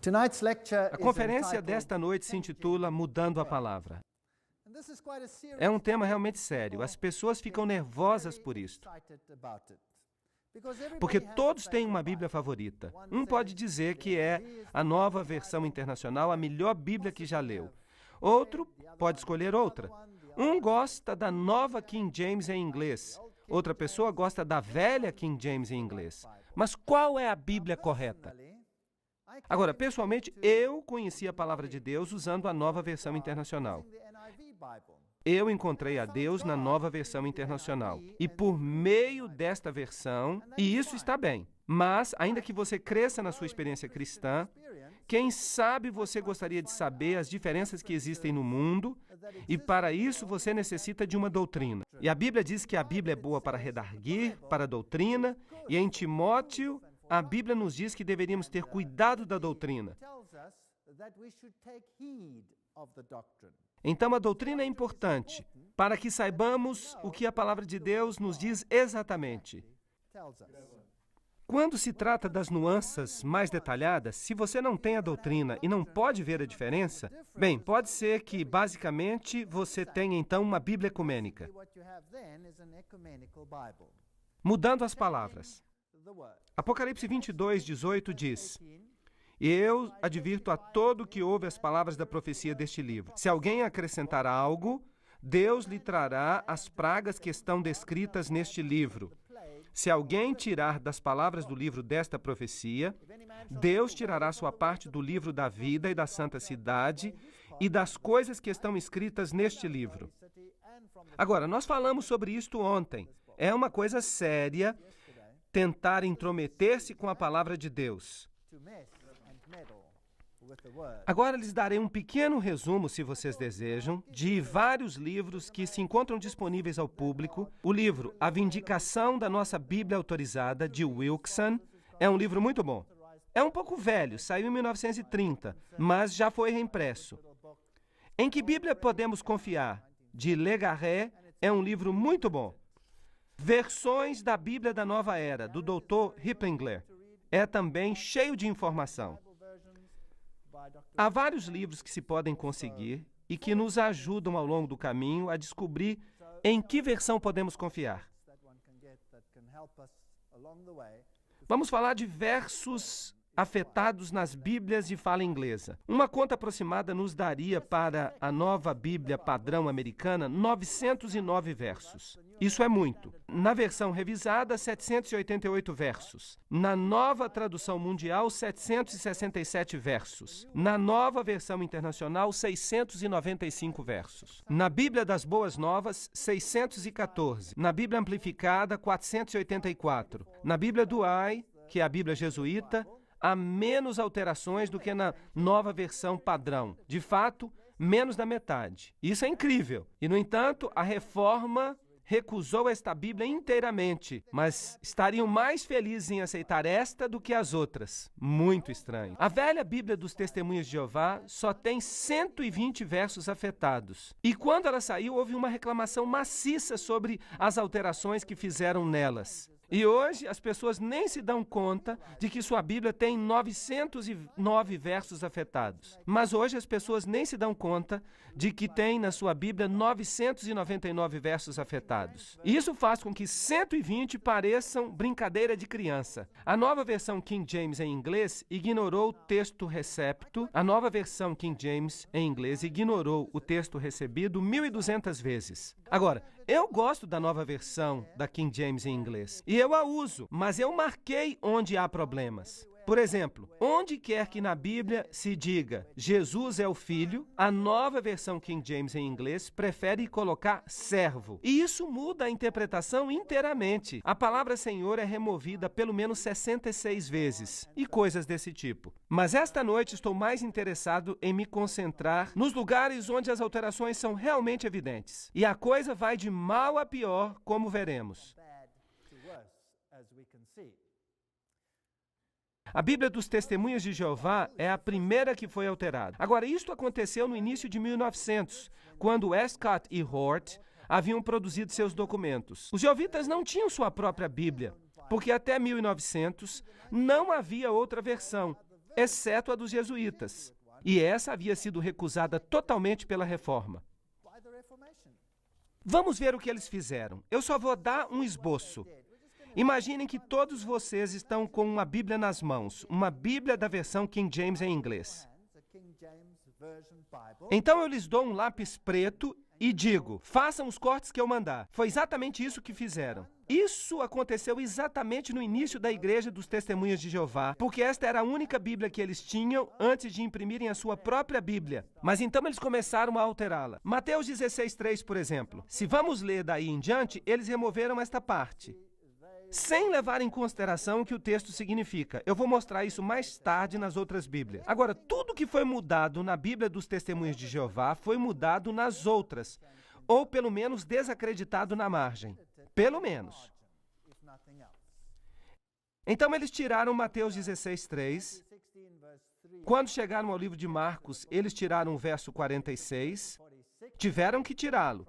A conferência desta noite se intitula Mudando a Palavra. É um tema realmente sério. As pessoas ficam nervosas por isto. Porque todos têm uma Bíblia favorita. Um pode dizer que é a Nova Versão Internacional, a melhor Bíblia que já leu. Outro pode escolher outra. Um gosta da Nova King James em inglês. Outra pessoa gosta da velha King James em inglês. Mas qual é a Bíblia correta? Agora, pessoalmente, eu conheci a Palavra de Deus usando a Nova Versão Internacional. Eu encontrei a Deus na Nova Versão Internacional. E por meio desta versão, e isso está bem, mas ainda que você cresça na sua experiência cristã, quem sabe você gostaria de saber as diferenças que existem no mundo, e para isso você necessita de uma doutrina. E a Bíblia diz que a Bíblia é boa para redarguir, para a doutrina, e em Timóteo, a Bíblia nos diz que deveríamos ter cuidado da doutrina. Então, a doutrina é importante para que saibamos o que a Palavra de Deus nos diz exatamente. Quando se trata das nuances mais detalhadas, se você não tem a doutrina e não pode ver a diferença, bem, pode ser que, basicamente, você tenha, então, uma Bíblia ecumênica. Mudando as palavras. Apocalipse 22:18 diz: "E eu advirto a todo que ouve as palavras da profecia deste livro. Se alguém acrescentar algo, Deus lhe trará as pragas que estão descritas neste livro. Se alguém tirar das palavras do livro desta profecia, Deus tirará sua parte do livro da vida e da santa cidade e das coisas que estão escritas neste livro." Agora, nós falamos sobre isto ontem. É uma coisa séria tentar intrometer-se com a palavra de Deus. Agora lhes darei um pequeno resumo, se vocês desejam, de vários livros que se encontram disponíveis ao público. O livro A Vindicação da Nossa Bíblia Autorizada, de Wilkeson, é um livro muito bom. É um pouco velho, saiu em 1930, mas já foi reimpresso. Em que Bíblia Podemos Confiar, de Legarré, é um livro muito bom. Versões da Bíblia da Nova Era, do Dr. Rippengler, é também cheio de informação. Há vários livros que se podem conseguir e que nos ajudam ao longo do caminho a descobrir em que versão podemos confiar. Vamos falar de versos afetados nas Bíblias de fala inglesa. Uma conta aproximada nos daria para a nova Bíblia padrão americana 909 versos. Isso é muito. Na versão revisada, 788 versos. Na nova tradução mundial, 767 versos. Na nova versão internacional, 695 versos. Na Bíblia das Boas Novas, 614. Na Bíblia amplificada, 484. Na Bíblia Douay, que é a Bíblia jesuíta, há menos alterações do que na nova versão padrão. De fato, menos da metade. Isso é incrível. E, no entanto, a Reforma recusou esta Bíblia inteiramente, mas estariam mais felizes em aceitar esta do que as outras. Muito estranho. A velha Bíblia dos Testemunhos de Jeová só tem 120 versos afetados. E quando ela saiu, houve uma reclamação maciça sobre as alterações que fizeram nelas. E hoje as pessoas nem se dão conta de que sua Bíblia tem 909 versos afetados. Mas hoje as pessoas nem se dão conta de que tem na sua Bíblia 999 versos afetados. E isso faz com que 120 pareçam brincadeira de criança. A nova versão King James em inglês ignorou o texto recepto. A nova versão King James em inglês ignorou o texto recebido 1.200 vezes. Agora, eu gosto da nova versão da King James em inglês. E eu a uso, mas eu marquei onde há problemas. Por exemplo, onde quer que na Bíblia se diga Jesus é o Filho, a nova versão King James em inglês prefere colocar servo. E isso muda a interpretação inteiramente. A palavra Senhor é removida pelo menos 66 vezes e coisas desse tipo. Mas esta noite estou mais interessado em me concentrar nos lugares onde as alterações são realmente evidentes. E a coisa vai de mal a pior, como veremos. A Bíblia dos Testemunhos de Jeová é a primeira que foi alterada. Agora, isto aconteceu no início de 1900, quando Westcott e Hort haviam produzido seus documentos. Os jeovitas não tinham sua própria Bíblia, porque até 1900 não havia outra versão. exceto a dos jesuítas. E essa havia sido recusada totalmente pela Reforma. Vamos ver o que eles fizeram. Eu só vou dar um esboço. Imaginem que todos vocês estão com uma Bíblia nas mãos, uma Bíblia da versão King James em inglês. Então eu lhes dou um lápis preto e digo, façam os cortes que eu mandar. Foi exatamente isso que fizeram. Isso aconteceu exatamente no início da Igreja dos Testemunhas de Jeová, porque esta era a única Bíblia que eles tinham antes de imprimirem a sua própria Bíblia. Mas então eles começaram a alterá-la. Mateus 16:3, por exemplo. Se vamos ler daí em diante, eles removeram esta parte, sem levar em consideração o que o texto significa. Eu vou mostrar isso mais tarde nas outras Bíblias. Agora, tudo que foi mudado na Bíblia dos Testemunhos de Jeová foi mudado nas outras, ou pelo menos desacreditado na margem. Pelo menos. Então eles tiraram Mateus 16:3. Quando chegaram ao livro de Marcos, eles tiraram o verso 46. Tiveram que tirá-lo.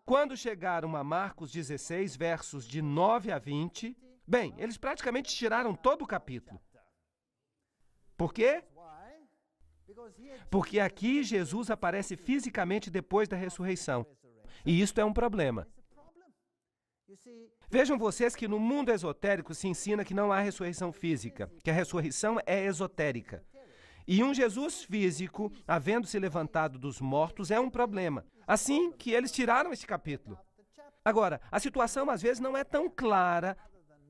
Quando chegaram a Marcos 16, versos de 9 a 20, bem, eles praticamente tiraram todo o capítulo. Por quê? Porque aqui Jesus aparece fisicamente depois da ressurreição. E isto é um problema. Vejam vocês que no mundo esotérico se ensina que não há ressurreição física, que a ressurreição é esotérica. E um Jesus físico, havendo se levantado dos mortos, é um problema. Assim que eles tiraram este capítulo. Agora, a situação às vezes não é tão clara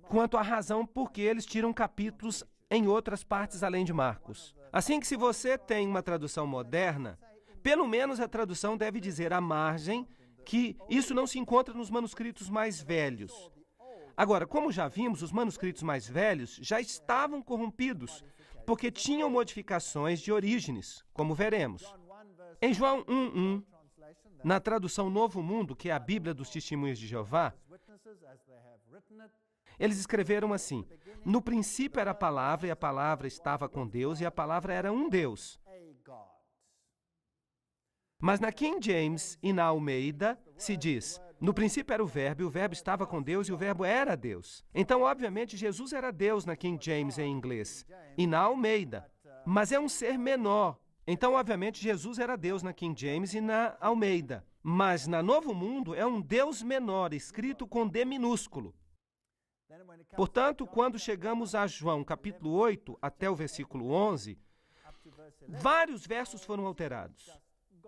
quanto a razão por que eles tiram capítulos em outras partes além de Marcos. Assim que se você tem uma tradução moderna, pelo menos a tradução deve dizer à margem que isso não se encontra nos manuscritos mais velhos. Agora, como já vimos, os manuscritos mais velhos já estavam corrompidos, porque tinham modificações de Orígenes, como veremos. Em João 1:1, na tradução Novo Mundo, que é a Bíblia dos Testemunhos de Jeová, eles escreveram assim: no princípio era a palavra, e a palavra estava com Deus, e a palavra era um Deus. Mas na King James e na Almeida se diz, no princípio era o verbo estava com Deus, e o verbo era Deus. Então, obviamente, Jesus era Deus na King James em inglês, e na Almeida, mas é um ser menor. Então, obviamente, Jesus era Deus na King James e na Almeida. Mas na Novo Mundo é um Deus menor, escrito com D minúsculo. Portanto, quando chegamos a João capítulo 8 até o versículo 11, vários versos foram alterados.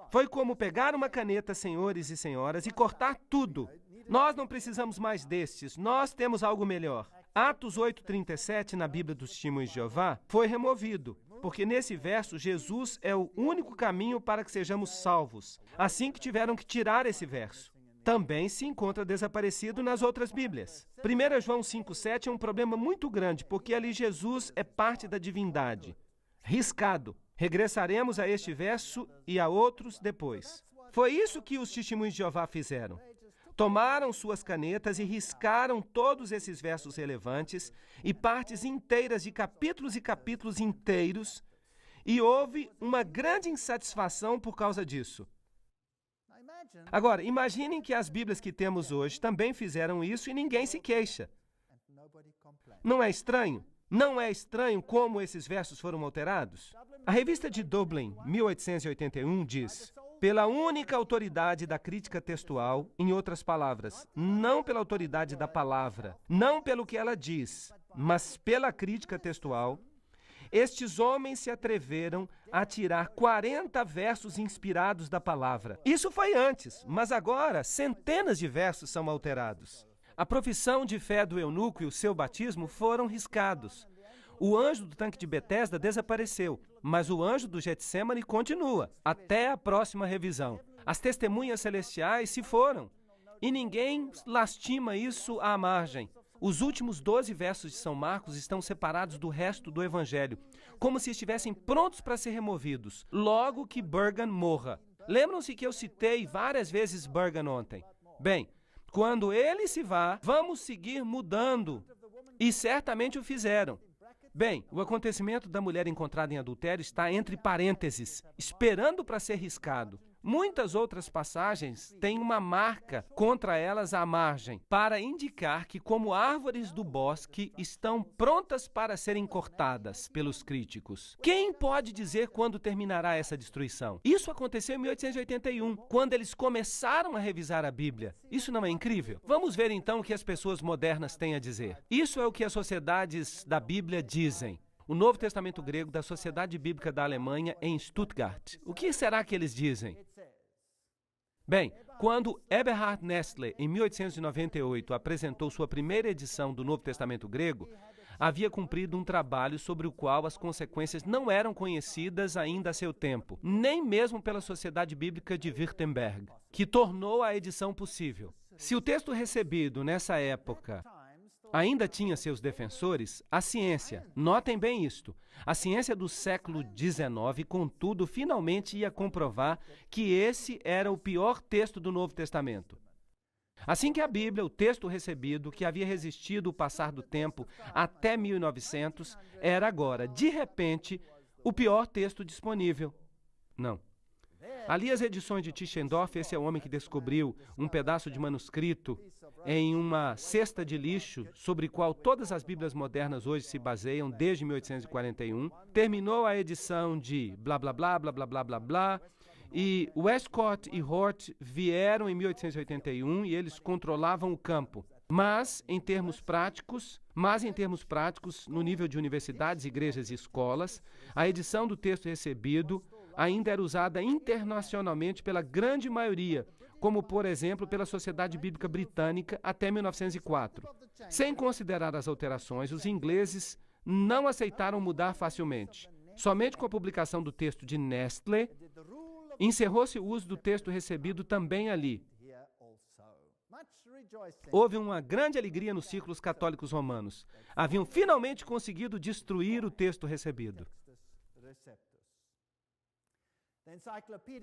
Foi como pegar uma caneta, senhores e senhoras, e cortar tudo. Nós não precisamos mais destes, nós temos algo melhor. Atos 8:37, na Bíblia dos Testemunhos de Jeová, foi removido, porque nesse verso Jesus é o único caminho para que sejamos salvos. Assim que tiveram que tirar esse verso. Também se encontra desaparecido nas outras Bíblias. 1 João 5:7 é um problema muito grande, porque ali Jesus é parte da divindade. Riscado. Regressaremos a este verso e a outros depois. Foi isso que os Testemunhos de Jeová fizeram. Tomaram suas canetas e riscaram todos esses versos relevantes e partes inteiras de capítulos e capítulos inteiros, e houve uma grande insatisfação por causa disso. Agora, imaginem que as Bíblias que temos hoje também fizeram isso e ninguém se queixa. Não é estranho? Não é estranho como esses versos foram alterados? A revista de Dublin, 1881, diz: pela única autoridade da crítica textual, em outras palavras, não pela autoridade da palavra, não pelo que ela diz, mas pela crítica textual, estes homens se atreveram a tirar 40 versos inspirados da palavra. Isso foi antes, mas agora centenas de versos são alterados. A profissão de fé do eunuco e o seu batismo foram riscados. O anjo do tanque de Betesda desapareceu, mas o anjo do Getsêmani continua, até a próxima revisão. As testemunhas celestiais se foram, e ninguém lastima isso à margem. Os últimos 12 versos de São Marcos estão separados do resto do Evangelho, como se estivessem prontos para ser removidos, logo que Burgon morra. Lembram-se que eu citei várias vezes Burgon ontem? Bem, quando ele se vá, vamos seguir mudando. E certamente o fizeram. Bem, o acontecimento da mulher encontrada em adultério está entre parênteses, esperando para ser riscado. Muitas outras passagens têm uma marca contra elas à margem, para indicar que, como árvores do bosque, estão prontas para serem cortadas pelos críticos. Quem pode dizer quando terminará essa destruição? Isso aconteceu em 1881, quando eles começaram a revisar a Bíblia. Isso não é incrível? Vamos ver então o que as pessoas modernas têm a dizer. Isso é o que as sociedades da Bíblia dizem. O Novo Testamento Grego da Sociedade Bíblica da Alemanha em Stuttgart. O que será que eles dizem? Bem, quando Eberhard Nestle, em 1898, apresentou sua primeira edição do Novo Testamento Grego, havia cumprido um trabalho sobre o qual as consequências não eram conhecidas ainda a seu tempo, nem mesmo pela Sociedade Bíblica de Wittenberg, que tornou a edição possível. Se o texto recebido nessa época ainda tinha seus defensores, a ciência, notem bem isto, a ciência do século XIX, contudo, finalmente ia comprovar que esse era o pior texto do Novo Testamento. Assim que a Bíblia, o texto recebido, que havia resistido o passar do tempo até 1900, era agora, de repente, o pior texto disponível. Não. Ali as edições de Tischendorf, esse é o homem que descobriu um pedaço de manuscrito em uma cesta de lixo sobre qual todas as Bíblias modernas hoje se baseiam desde 1841. Terminou a edição de blá, blá, blá, blá, blá, blá, blá, blá. E Westcott e Hort vieram em 1881 e eles controlavam o campo. Mas em termos práticos, no nível de universidades, igrejas e escolas, a edição do texto recebido ainda era usada internacionalmente pela grande maioria, como, por exemplo, pela Sociedade Bíblica Britânica até 1904. Sem considerar as alterações, os ingleses não aceitaram mudar facilmente. Somente com a publicação do texto de Nestle, encerrou-se o uso do texto recebido também ali. Houve uma grande alegria nos círculos católicos romanos. Haviam finalmente conseguido destruir o texto recebido.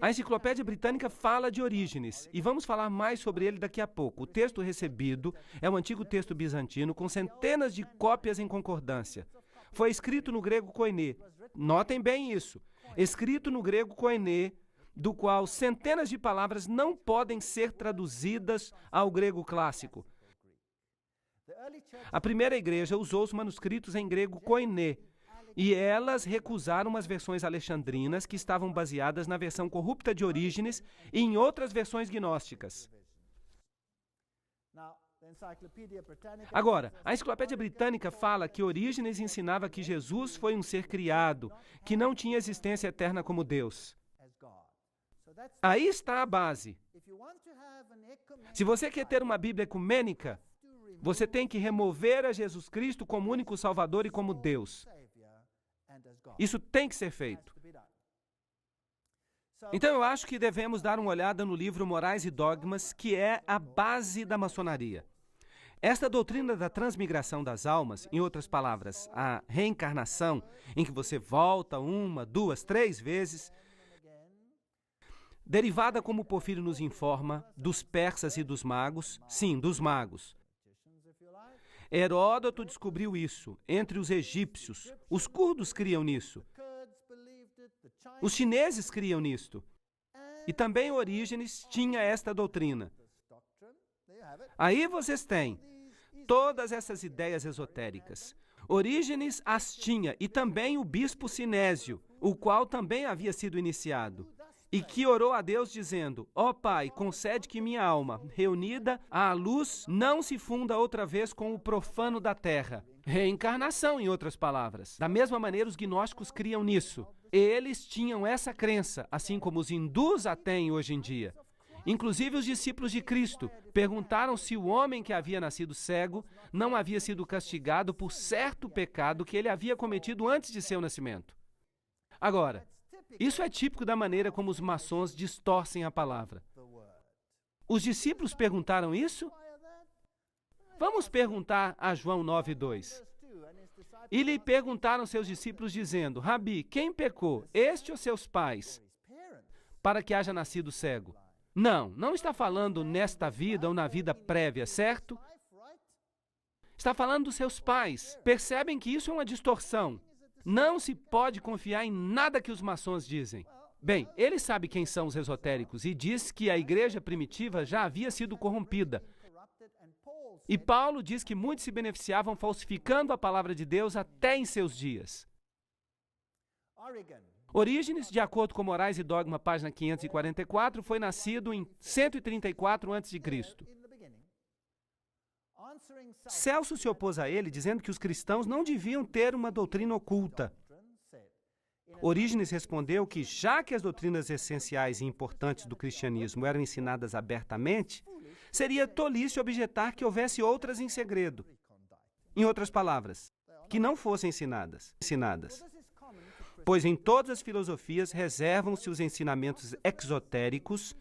A Enciclopédia Britânica fala de Orígenes, e vamos falar mais sobre ele daqui a pouco. O texto recebido é um antigo texto bizantino com centenas de cópias em concordância. Foi escrito no grego koiné. Notem bem isso. Escrito no grego koiné, do qual centenas de palavras não podem ser traduzidas ao grego clássico. A primeira igreja usou os manuscritos em grego koiné, e elas recusaram as versões alexandrinas que estavam baseadas na versão corrupta de Orígenes e em outras versões gnósticas. Agora, a Enciclopédia Britânica fala que Orígenes ensinava que Jesus foi um ser criado, que não tinha existência eterna como Deus. Aí está a base. Se você quer ter uma Bíblia ecumênica, você tem que remover a Jesus Cristo como único Salvador e como Deus. Isso tem que ser feito. Então eu acho que devemos dar uma olhada no livro Morais e Dogmas, que é a base da maçonaria. Esta doutrina da transmigração das almas, em outras palavras, a reencarnação, em que você volta uma, duas, três vezes, derivada, como Porfírio nos informa, dos persas e dos magos, sim, dos magos. Heródoto descobriu isso entre os egípcios. Os curdos criam nisso. Os chineses criam nisto. E também Orígenes tinha esta doutrina. Aí vocês têm todas essas ideias esotéricas. Orígenes as tinha, e também o bispo Sinésio, o qual também havia sido iniciado, e que orou a Deus dizendo: ó Pai, concede que minha alma, reunida à luz, não se funda outra vez com o profano da terra. Reencarnação, em outras palavras. Da mesma maneira, os gnósticos criam nisso. Eles tinham essa crença, assim como os hindus a têm hoje em dia. Inclusive os discípulos de Cristo perguntaram se o homem que havia nascido cego não havia sido castigado por certo pecado que ele havia cometido antes de seu nascimento. Agora, isso é típico da maneira como os maçons distorcem a palavra. Os discípulos perguntaram isso? Vamos perguntar a João 9:2. E lhe perguntaram seus discípulos dizendo: Rabi, quem pecou, este ou seus pais, para que haja nascido cego? Não está falando nesta vida ou na vida prévia, certo? Está falando dos seus pais. Percebem que isso é uma distorção. Não se pode confiar em nada que os maçons dizem. Bem, ele sabe quem são os esotéricos e diz que a igreja primitiva já havia sido corrompida. E Paulo diz que muitos se beneficiavam falsificando a palavra de Deus até em seus dias. Orígenes, de acordo com Morais e Dogma, página 544, foi nascido em 134 a.C. Celso se opôs a ele, dizendo que os cristãos não deviam ter uma doutrina oculta. Orígenes respondeu que, já que as doutrinas essenciais e importantes do cristianismo eram ensinadas abertamente, seria tolice objetar que houvesse outras em segredo. Em outras palavras, que não fossem ensinadas. Pois em todas as filosofias reservam-se os ensinamentos exotéricos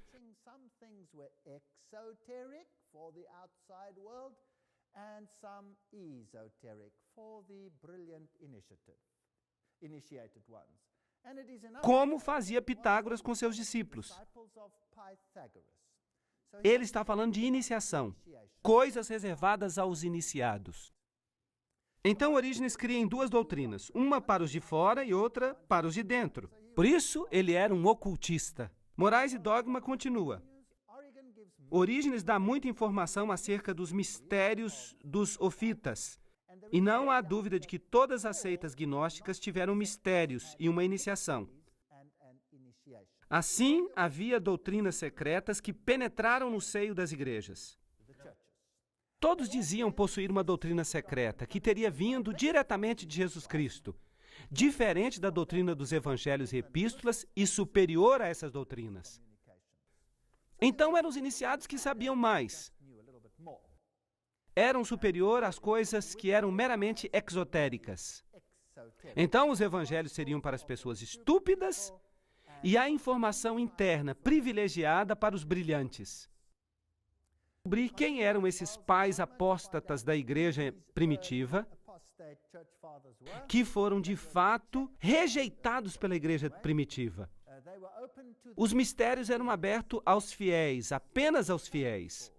como fazia Pitágoras com seus discípulos. Ele está falando de iniciação, coisas reservadas aos iniciados. Então, Orígenes cria em duas doutrinas, uma para os de fora e outra para os de dentro. Por isso, ele era um ocultista. Morais e Dogma continua. Orígenes dá muita informação acerca dos mistérios dos ofitas. E não há dúvida de que todas as seitas gnósticas tiveram mistérios e uma iniciação. Assim, havia doutrinas secretas que penetraram no seio das igrejas. Todos diziam possuir uma doutrina secreta que teria vindo diretamente de Jesus Cristo, diferente da doutrina dos evangelhos e epístolas e superior a essas doutrinas. Então eram os iniciados que sabiam mais. Eram superior às coisas que eram meramente exotéricas. Então os evangelhos seriam para as pessoas estúpidas e a informação interna privilegiada para os brilhantes. Descobrir quem eram esses pais apóstatas da igreja primitiva, que foram de fato rejeitados pela igreja primitiva. Os mistérios eram abertos aos fiéis, apenas aos fiéis.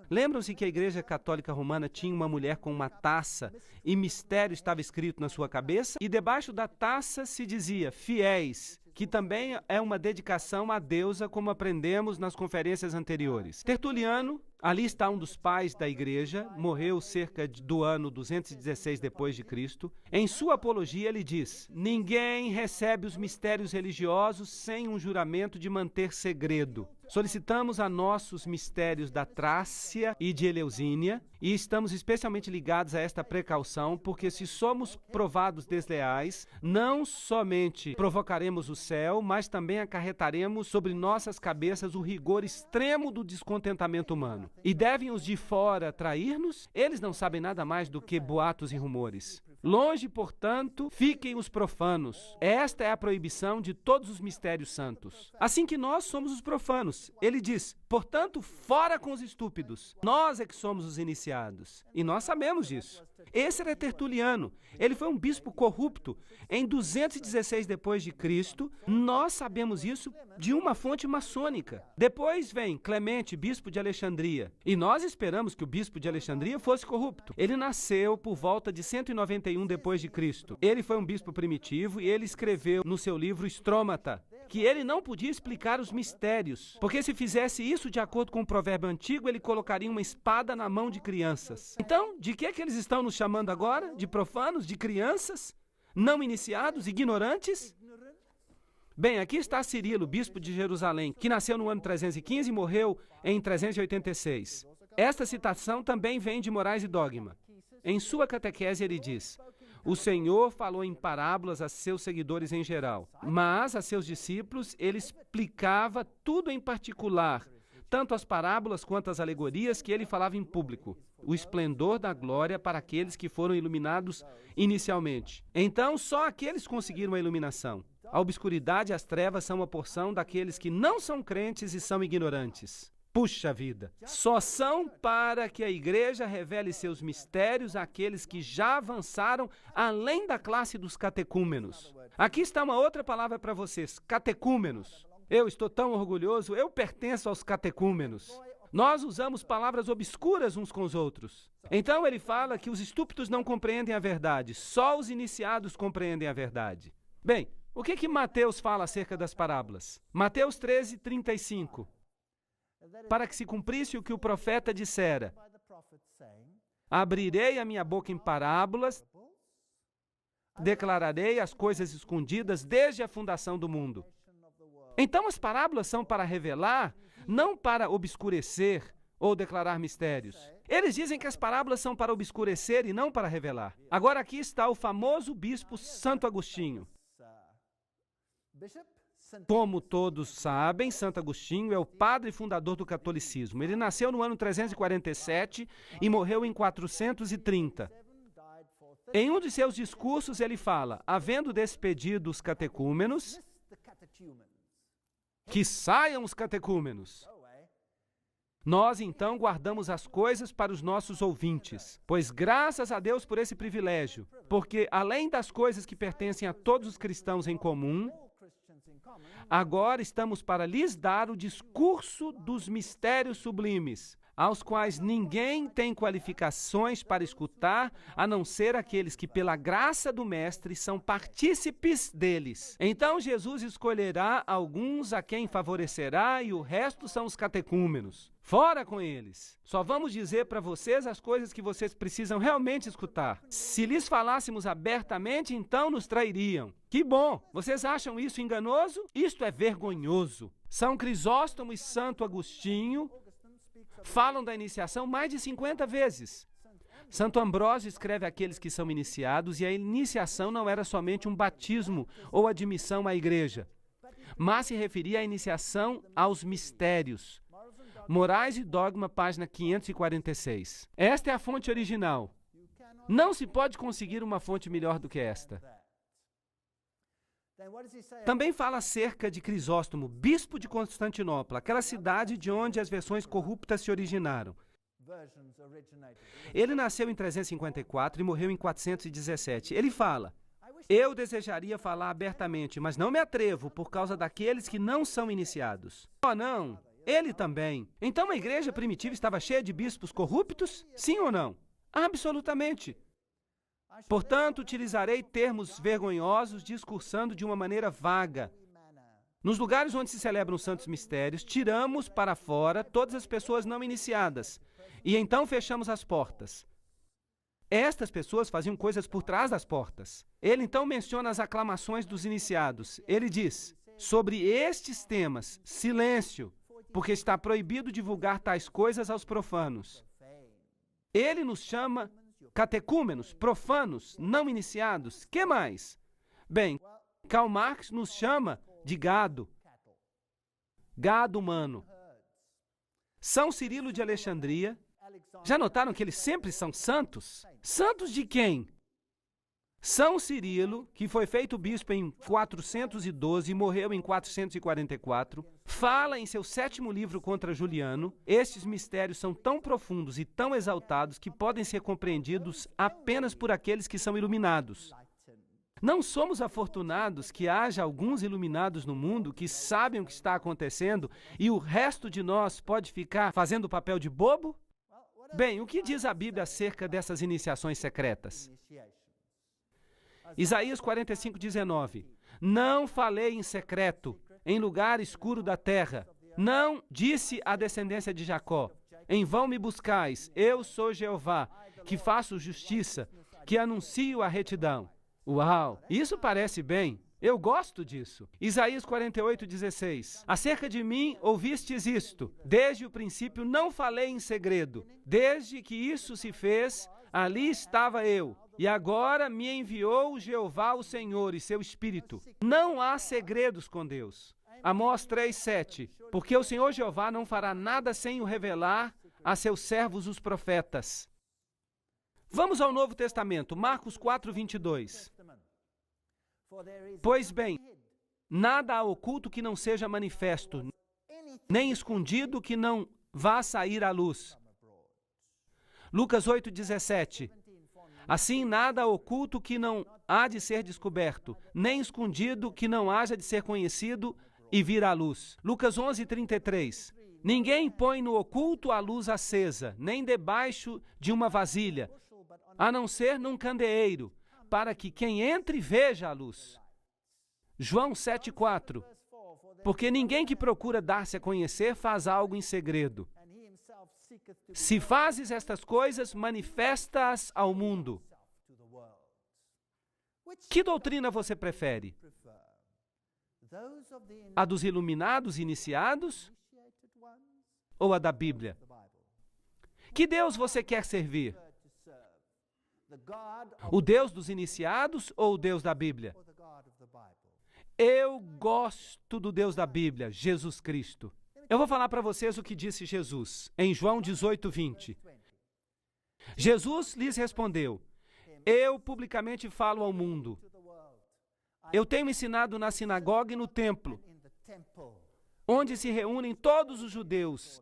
Lembram-se que a Igreja Católica Romana tinha uma mulher com uma taça e mistério estava escrito na sua cabeça? E debaixo da taça se dizia fiéis, que também é uma dedicação à deusa, como aprendemos nas conferências anteriores. Tertuliano, ali está um dos pais da igreja, morreu cerca do ano 216 depois de Cristo. Em sua apologia ele diz: ninguém recebe os mistérios religiosos sem um juramento de manter segredo. Solicitamos a nossos mistérios da Trácia e de Eleusínia e estamos especialmente ligados a esta precaução, porque se somos provados desleais, não somente provocaremos o céu, mas também acarretaremos sobre nossas cabeças o rigor extremo do descontentamento humano. E devem os de fora trair-nos? Eles não sabem nada mais do que boatos e rumores. Longe, portanto, fiquem os profanos. Esta é a proibição de todos os mistérios santos. Assim que nós somos os profanos. Ele diz, portanto, fora com os estúpidos. Nós é que somos os iniciados. E nós sabemos disso. Esse era Tertuliano. Ele foi um bispo corrupto. Em 216 depois de Cristo, nós sabemos isso de uma fonte maçônica. Depois vem Clemente, bispo de Alexandria. E nós esperamos que o bispo de Alexandria fosse corrupto. Ele nasceu por volta de 191 depois de Cristo. Ele foi um bispo primitivo e ele escreveu no seu livro Stromata que ele não podia explicar os mistérios, porque se fizesse isso de acordo com o provérbio antigo, ele colocaria uma espada na mão de crianças. Então, de que eles estão nos chamando agora? De profanos? De crianças? Não iniciados? Ignorantes? Bem, aqui está Cirilo, bispo de Jerusalém, que nasceu no ano 315 e morreu em 386. Esta citação também vem de Morais e Dogma. Em sua catequese ele diz: o Senhor falou em parábolas a seus seguidores em geral, mas a seus discípulos ele explicava tudo em particular, tanto as parábolas quanto as alegorias que ele falava em público. O esplendor da glória para aqueles que foram iluminados inicialmente. Então, só aqueles conseguiram a iluminação. A obscuridade e as trevas são uma porção daqueles que não são crentes e são ignorantes. Puxa vida! Só são para que a igreja revele seus mistérios àqueles que já avançaram além da classe dos catecúmenos. Aqui está uma outra palavra para vocês, catecúmenos. Eu estou tão orgulhoso, eu pertenço aos catecúmenos. Nós usamos palavras obscuras uns com os outros. Então ele fala que os estúpidos não compreendem a verdade, só os iniciados compreendem a verdade. Bem, O que Mateus fala acerca das parábolas? Mateus 13:35. Para que se cumprisse o que o profeta dissera: abrirei a minha boca em parábolas, declararei as coisas escondidas desde a fundação do mundo. Então as parábolas são para revelar, não para obscurecer ou declarar mistérios. Eles dizem que as parábolas são para obscurecer e não para revelar. Agora aqui está o famoso bispo Santo Agostinho. Como todos sabem, Santo Agostinho é o padre fundador do catolicismo. Ele nasceu no ano 347 e morreu em 430. Em um de seus discursos ele fala: havendo despedido os catecúmenos, que saiam os catecúmenos. Nós, então, guardamos as coisas para os nossos ouvintes, pois graças a Deus por esse privilégio, porque além das coisas que pertencem a todos os cristãos em comum, agora estamos para lhes dar o discurso dos mistérios sublimes, aos quais ninguém tem qualificações para escutar, a não ser aqueles que, pela graça do Mestre, são partícipes deles. Então Jesus escolherá alguns a quem favorecerá, e o resto são os catecúmenos. Fora com eles! Só vamos dizer para vocês as coisas que vocês precisam realmente escutar. Se lhes falássemos abertamente, então nos trairiam. Que bom! Vocês acham isso enganoso? Isto é vergonhoso. São Crisóstomo e Santo Agostinho falam da iniciação mais de 50 vezes. Santo Ambrósio escreve àqueles que são iniciados, e a iniciação não era somente um batismo ou admissão à igreja, mas se referia à iniciação aos mistérios. Morais e Dogma, página 546. Esta é a fonte original. Não se pode conseguir uma fonte melhor do que esta. Também fala acerca de Crisóstomo, bispo de Constantinopla, aquela cidade de onde as versões corruptas se originaram. Ele nasceu em 354 e morreu em 417. Ele fala: eu desejaria falar abertamente, mas não me atrevo por causa daqueles que não são iniciados. Oh, não! Ele também. Então a igreja primitiva estava cheia de bispos corruptos? Sim ou não? Absolutamente. Portanto, utilizarei termos vergonhosos, discursando de uma maneira vaga. Nos lugares onde se celebram os santos mistérios, tiramos para fora todas as pessoas não iniciadas, e então fechamos as portas. Estas pessoas faziam coisas por trás das portas. Ele então menciona as aclamações dos iniciados. Ele diz: sobre estes temas, silêncio, porque está proibido divulgar tais coisas aos profanos. Ele nos chama catecúmenos, profanos, não iniciados. Que mais? Bem, Karl Marx nos chama de gado. Gado humano. São Cirilo de Alexandria. Já notaram que eles sempre são santos? Santos de quem? São Cirilo, que foi feito bispo em 412 e morreu em 444, fala em seu 7º livro contra Juliano: estes mistérios são tão profundos e tão exaltados que podem ser compreendidos apenas por aqueles que são iluminados. Não somos afortunados que haja alguns iluminados no mundo que sabem o que está acontecendo e o resto de nós pode ficar fazendo o papel de bobo? Bem, o que diz a Bíblia acerca dessas iniciações secretas? Isaías 45:19. Não falei em secreto, em lugar escuro da terra. Não disse à descendência de Jacó: em vão me buscais, eu sou Jeová, que faço justiça, que anuncio a retidão. Uau, isso parece bem. Eu gosto disso. Isaías 48:16. Acerca de mim ouvistes isto. Desde o princípio não falei em segredo. Desde que isso se fez, ali estava eu. E agora me enviou Jeová o Senhor e seu Espírito. Não há segredos com Deus. Amós 3:7. Porque o Senhor Jeová não fará nada sem o revelar a seus servos os profetas. Vamos ao Novo Testamento, Marcos 4:22. Pois bem, nada há oculto que não seja manifesto, nem escondido que não vá sair à luz. Lucas 8:17. Assim, nada há oculto que não há de ser descoberto, nem escondido que não haja de ser conhecido e vir à luz. Lucas 11:33. Ninguém põe no oculto a luz acesa, nem debaixo de uma vasilha, a não ser num candeeiro, para que quem entre veja a luz. João 7,4. Porque ninguém que procura dar-se a conhecer faz algo em segredo. Se fazes estas coisas, manifesta-as ao mundo. Que doutrina você prefere? A dos iluminados iniciados ou a da Bíblia? Que Deus você quer servir? O Deus dos iniciados ou o Deus da Bíblia? Eu gosto do Deus da Bíblia, Jesus Cristo. Eu vou falar para vocês o que disse Jesus, em João 18:20. Jesus lhes respondeu: eu publicamente falo ao mundo. Eu tenho ensinado na sinagoga e no templo, onde se reúnem todos os judeus,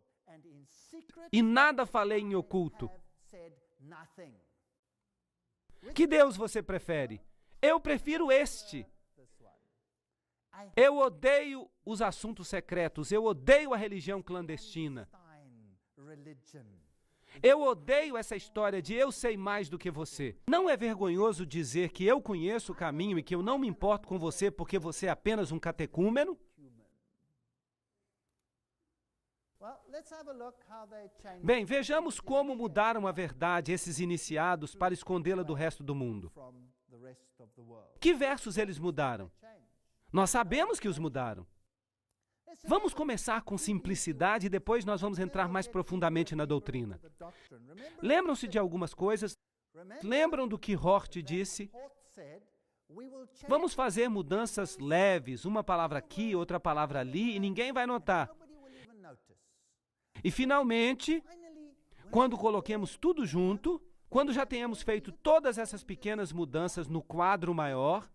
e nada falei em oculto. Que Deus você prefere? Eu prefiro este. Eu odeio os assuntos secretos, eu odeio a religião clandestina. Eu odeio essa história de eu sei mais do que você. Não é vergonhoso dizer que eu conheço o caminho e que eu não me importo com você porque você é apenas um catecúmeno? Bem, vejamos como mudaram a verdade esses iniciados para escondê-la do resto do mundo. Que versos eles mudaram? Nós sabemos que os mudaram. Vamos começar com simplicidade e depois nós vamos entrar mais profundamente na doutrina. Lembram-se de algumas coisas? Lembram do que Hort disse? Vamos fazer mudanças leves, uma palavra aqui, outra palavra ali, e ninguém vai notar. E finalmente, quando coloquemos tudo junto, quando já tenhamos feito todas essas pequenas mudanças no quadro maior,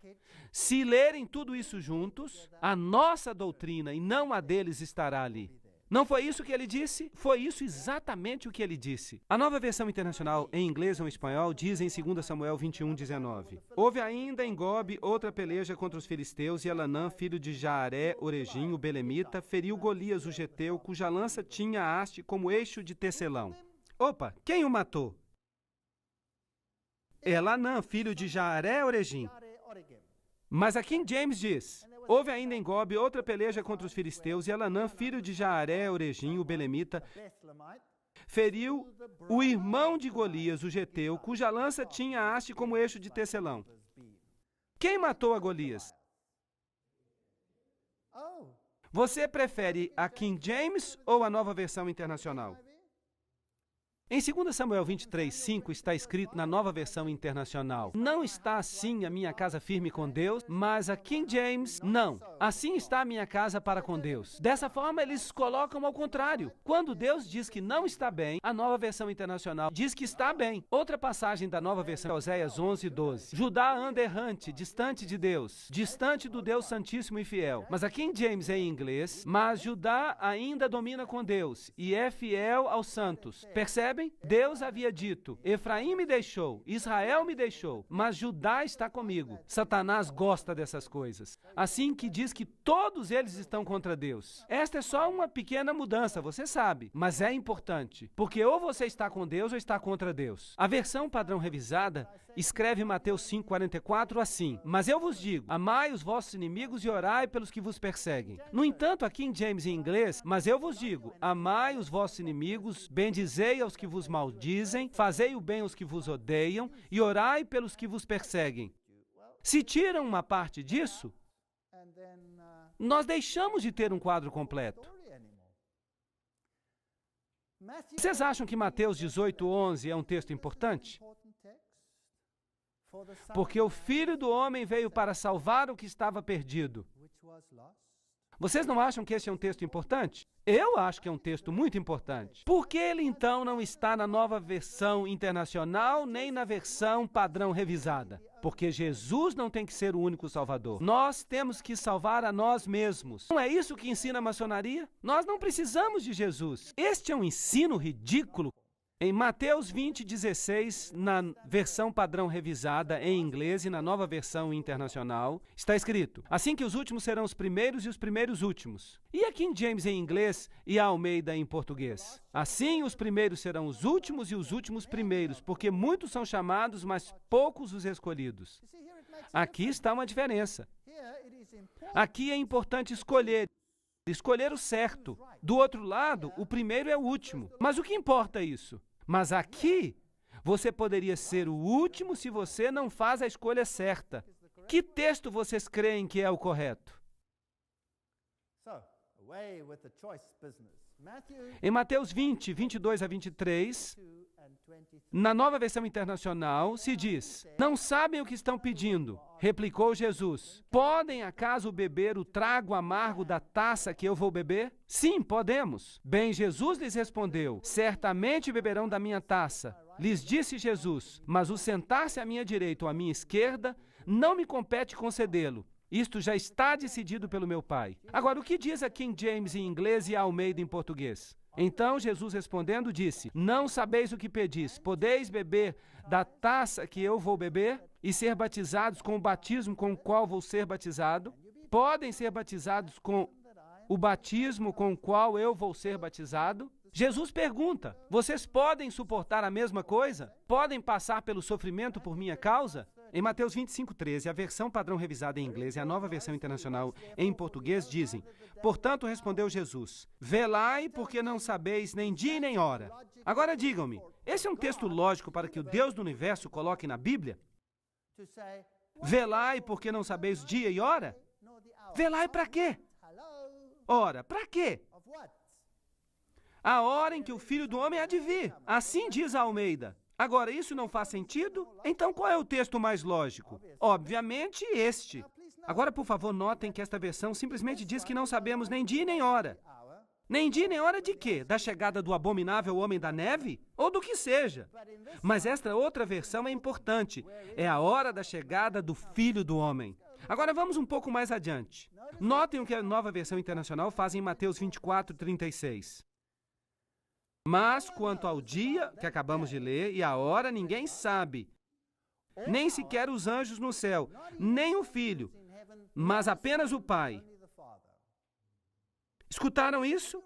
se lerem tudo isso juntos, a nossa doutrina e não a deles estará ali. Não foi isso que ele disse? Foi isso exatamente o que ele disse. A Nova Versão Internacional, em inglês ou em espanhol, diz em 2 Samuel 21:19. Houve ainda em Gobe outra peleja contra os filisteus, e Elanã, filho de Jaaré, Oregim, o belemita, feriu Golias, o geteu, cuja lança tinha haste como eixo de tecelão. Opa, quem o matou? Elanã, filho de Jaaré, Oregim. Mas a King James diz: houve ainda em Gobe outra peleja contra os filisteus, e Elanã, filho de Jaaré, Oregim, o belemita, feriu o irmão de Golias, o geteu, cuja lança tinha haste como eixo de tecelão. Quem matou a Golias? Você prefere a King James ou a Nova Versão Internacional? Em 2 Samuel 23:5 está escrito na Nova Versão Internacional: não está assim a minha casa firme com Deus, mas a King James, não. Assim está a minha casa para com Deus. Dessa forma, eles colocam ao contrário. Quando Deus diz que não está bem, a Nova Versão Internacional diz que está bem. Outra passagem da Nova Versão é Oséias 11:12. Judá anda errante, distante de Deus, distante do Deus Santíssimo e Fiel. Mas a King James é em inglês, mas Judá ainda domina com Deus e é fiel aos santos. Percebem? Deus havia dito: Efraim me deixou, Israel me deixou, mas Judá está comigo. Satanás gosta dessas coisas. Assim que diz que todos eles estão contra Deus. Esta é só uma pequena mudança, você sabe, mas é importante, porque ou você está com Deus ou está contra Deus. A versão padrão revisada escreve Mateus 5:44 assim: mas eu vos digo, amai os vossos inimigos e orai pelos que vos perseguem. No entanto, aqui em James em inglês, mas eu vos digo, amai os vossos inimigos, bendizei aos que vos maldizem, fazei o bem aos que vos odeiam e orai pelos que vos perseguem. Se tiram uma parte disso, nós deixamos de ter um quadro completo. Vocês acham que Mateus 18:11 é um texto importante? Porque o Filho do Homem veio para salvar o que estava perdido. Vocês não acham que esse é um texto importante? Eu acho que é um texto muito importante. Por que ele, então, não está na Nova Versão Internacional nem na versão padrão revisada? Porque Jesus não tem que ser o único salvador. Nós temos que salvar a nós mesmos. Não é isso que ensina a maçonaria? Nós não precisamos de Jesus. Este é um ensino ridículo. Em Mateus 20:16, na versão padrão revisada em inglês e na Nova Versão Internacional, está escrito: assim que os últimos serão os primeiros e os primeiros últimos. E a King James em inglês e a Almeida em português: assim os primeiros serão os últimos e os últimos primeiros, porque muitos são chamados, mas poucos os escolhidos. Aqui está uma diferença. Aqui é importante escolher o certo. Do outro lado, o primeiro é o último. Mas o que importa é isso? Mas aqui, você poderia ser o último se você não faz a escolha certa. Que texto vocês creem que é o correto? Em Mateus 20, 22 a 23, na Nova Versão Internacional, se diz: "Não sabem o que estão pedindo", replicou Jesus. "Podem acaso beber o trago amargo da taça que eu vou beber?" "Sim, podemos." Bem, Jesus lhes respondeu: "Certamente beberão da minha taça." Lhes disse Jesus: "Mas o sentar-se à minha direita ou à minha esquerda, não me compete concedê-lo. Isto já está decidido pelo meu Pai." Agora, o que diz a King James em inglês e a Almeida em português? Então Jesus respondendo disse: "Não sabeis o que pedis. Podeis beber da taça que eu vou beber e ser batizados com o batismo com o qual vou ser batizado? Podem ser batizados com o batismo com o qual eu vou ser batizado?" Jesus pergunta: "Vocês podem suportar a mesma coisa? Podem passar pelo sofrimento por minha causa?" Em Mateus 25:13, a versão padrão revisada em inglês e a Nova Versão Internacional em português dizem: "Portanto, respondeu Jesus: Velai, porque não sabeis nem dia nem hora." Agora digam-me, esse é um texto lógico para que o Deus do universo coloque na Bíblia? Velai, porque não sabeis dia e hora? Velai para quê? Ora, para quê? A hora em que o Filho do Homem há de vir. Assim diz a Almeida. Agora, isso não faz sentido? Então, qual é o texto mais lógico? Obviamente, este. Agora, por favor, notem que esta versão simplesmente diz que não sabemos nem dia nem hora. Nem dia nem hora de quê? Da chegada do abominável homem da neve? Ou do que seja. Mas esta outra versão é importante. É a hora da chegada do Filho do Homem. Agora, vamos um pouco mais adiante. Notem o que a Nova Versão Internacional faz em Mateus 24:36. "Mas quanto ao dia que acabamos de ler e a hora, ninguém sabe, nem sequer os anjos no céu, nem o Filho, mas apenas o Pai." Escutaram isso?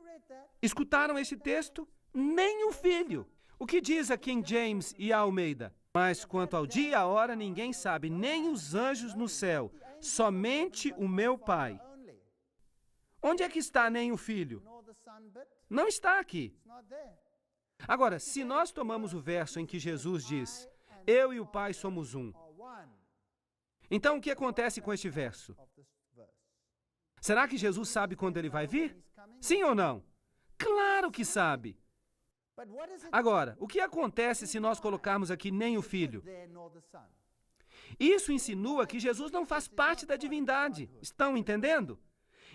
Escutaram esse texto? Nem o Filho. O que diz a King James e a Almeida? "Mas quanto ao dia e a hora, ninguém sabe, nem os anjos no céu, somente o meu Pai." Onde é que está nem o Filho? Não está aqui. Agora, se nós tomamos o verso em que Jesus diz: "Eu e o Pai somos um", então o que acontece com este verso? Será que Jesus sabe quando ele vai vir? Sim ou não? Claro que sabe. Agora, o que acontece se nós colocarmos aqui nem o Filho? Isso insinua que Jesus não faz parte da divindade. Estão entendendo?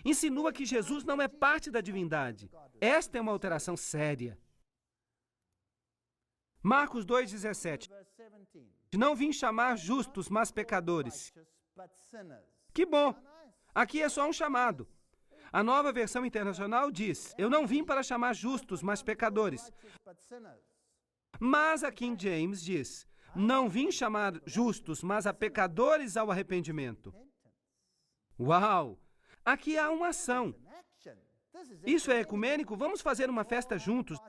Insinua que Jesus não é parte da divindade. Esta é uma alteração séria. Marcos 2:17. "Não vim chamar justos, mas pecadores." Que bom! Aqui é só um chamado. A Nova Versão Internacional diz: "Eu não vim para chamar justos, mas pecadores." Mas a King James diz: "Não vim chamar justos, mas a pecadores ao arrependimento." Uau! Aqui há uma ação. Isso é ecumênico? Vamos fazer uma festa juntos.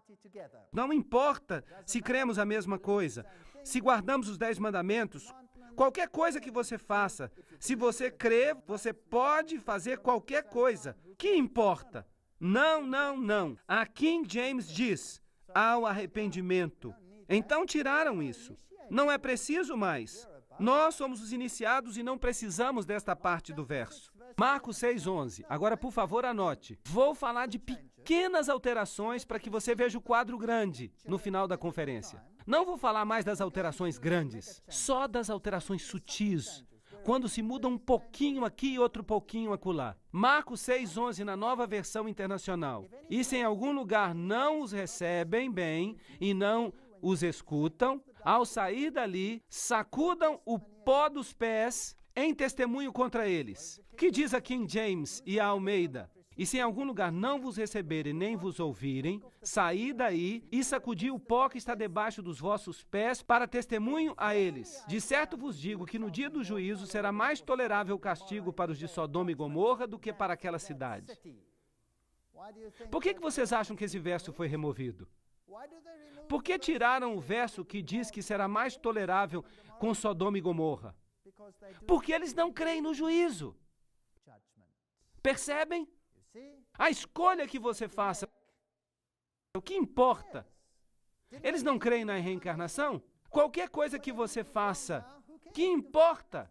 Não importa se cremos a mesma coisa, se guardamos os 10 mandamentos, qualquer coisa que você faça. Se você crê, você pode fazer qualquer coisa. Que importa? Não, não, não. A King James diz: "ao arrependimento." Então tiraram isso. Não é preciso mais. Nós somos os iniciados e não precisamos desta parte do verso. Marcos 6:11. Agora, por favor, anote. Vou falar de pequenas alterações para que você veja o quadro grande no final da conferência. Não vou falar mais das alterações grandes, só das alterações sutis, quando se muda um pouquinho aqui e outro pouquinho acolá. Marcos 6:11 na Nova Versão Internacional. "E se em algum lugar não os recebem bem e não os escutam, ao sair dali, sacudam o pó dos pés em testemunho contra eles." Que diz a King James e a Almeida? "E se em algum lugar não vos receberem nem vos ouvirem, saí daí e sacudi o pó que está debaixo dos vossos pés para testemunho a eles. De certo vos digo que no dia do juízo será mais tolerável o castigo para os de Sodoma e Gomorra do que para aquela cidade." Por que vocês acham que esse verso foi removido? Por que tiraram o verso que diz que será mais tolerável com Sodoma e Gomorra? Porque eles não creem no juízo. Percebem? A escolha que você faça, o que importa? Eles não creem na reencarnação? Qualquer coisa que você faça, que importa?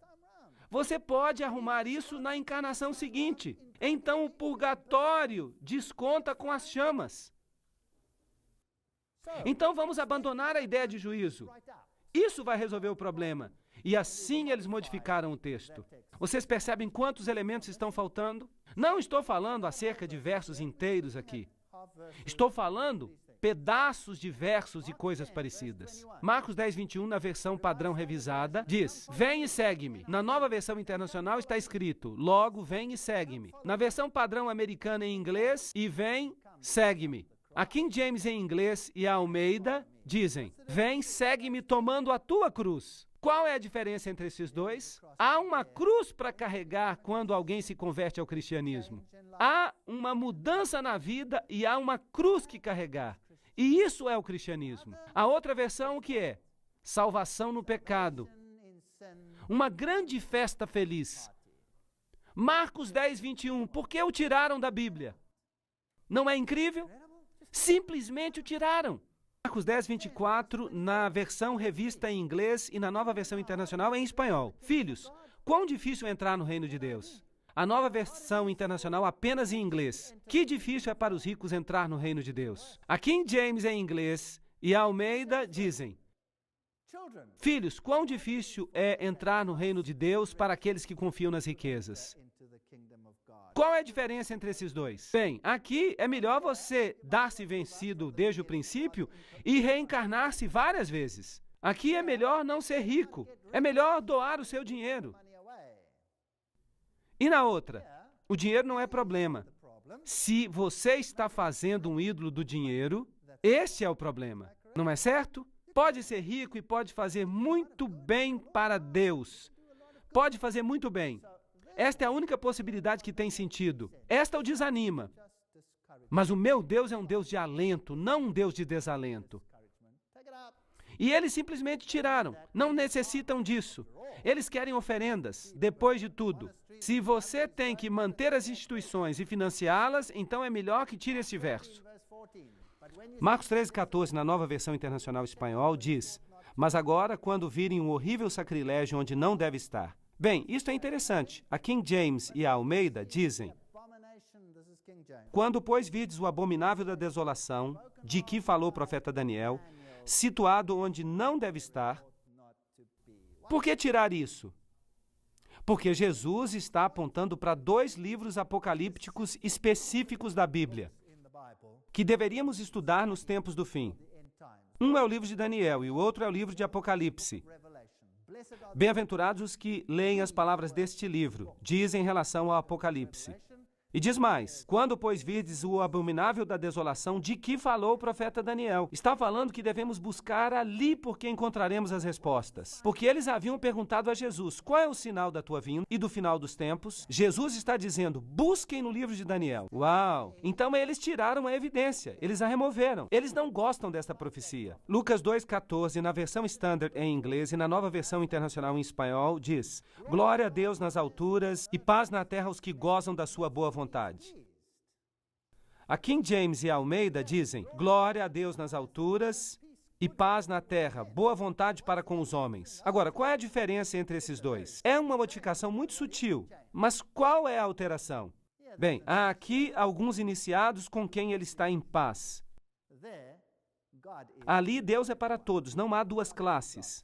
Você pode arrumar isso na encarnação seguinte. Então o purgatório desconta com as chamas. Então vamos abandonar a ideia de juízo. Isso vai resolver o problema. E assim eles modificaram o texto. Vocês percebem quantos elementos estão faltando? Não estou falando acerca de versos inteiros aqui. Estou falando pedaços de versos e coisas parecidas. Marcos 10, 21, na versão padrão revisada, diz: vem e segue-me. Na nova versão internacional está escrito: logo, vem e segue-me. Na versão padrão americana em inglês, e vem, segue-me. A King James em inglês e a Almeida dizem: vem, segue-me tomando a tua cruz. Qual é a diferença entre esses dois? Há uma cruz para carregar quando alguém se converte ao cristianismo. Há uma mudança na vida e há uma cruz que carregar. E isso é o cristianismo. A outra versão, o que é? Salvação no pecado. Uma grande festa feliz. Marcos 10, 21. Por que o tiraram da Bíblia? Não é incrível? Simplesmente o tiraram. Marcos 10, 24, na versão revista em inglês e na nova versão internacional em espanhol. Filhos, quão difícil é entrar no reino de Deus? A nova versão internacional apenas em inglês. Que difícil é para os ricos entrar no reino de Deus. A King James em inglês e a Almeida dizem: filhos, quão difícil é entrar no reino de Deus para aqueles que confiam nas riquezas. Qual é a diferença entre esses dois? Bem, aqui é melhor você dar-se vencido desde o princípio e reencarnar-se várias vezes. Aqui é melhor não ser rico. É melhor doar o seu dinheiro. E na outra, o dinheiro não é problema. Se você está fazendo um ídolo do dinheiro, esse é o problema. Não é certo? Pode ser rico e pode fazer muito bem para Deus. Pode fazer muito bem. Esta é a única possibilidade que tem sentido. Esta o desanima. Mas o meu Deus é um Deus de alento, não um Deus de desalento. E eles simplesmente tiraram. Não necessitam disso. Eles querem oferendas, depois de tudo. Se você tem que manter as instituições e financiá-las, então é melhor que tire esse verso. Marcos 13, 14, na nova versão internacional espanhol, diz: mas agora, quando virem um horrível sacrilégio onde não deve estar. Bem, isto é interessante. A King James e a Almeida dizem: quando, pois, virdes o abominável da desolação, de que falou o profeta Daniel, situado onde não deve estar. Por que tirar isso? Porque Jesus está apontando para 2 livros apocalípticos específicos da Bíblia, que deveríamos estudar nos tempos do fim. Um é o livro de Daniel e o outro é o livro de Apocalipse. Bem-aventurados os que leem as palavras deste livro, diz em relação ao Apocalipse. E diz mais: quando, pois, virdes o abominável da desolação, de que falou o profeta Daniel? Está falando que devemos buscar ali porque encontraremos as respostas. Porque eles haviam perguntado a Jesus: qual é o sinal da tua vinda e do final dos tempos? Jesus está dizendo: busquem no livro de Daniel. Uau! Então eles tiraram a evidência, eles a removeram. Eles não gostam desta profecia. Lucas 2,14, na versão standard em inglês e na nova versão internacional em espanhol, diz: glória a Deus nas alturas e paz na terra aos que gozam da sua boa vontade. A King James e a Almeida dizem: glória a Deus nas alturas e paz na terra, boa vontade para com os homens. Agora, qual é a diferença entre esses dois? É uma modificação muito sutil, mas qual é a alteração? Bem, há aqui alguns iniciados com quem ele está em paz. Ali Deus é para todos, não há 2 classes.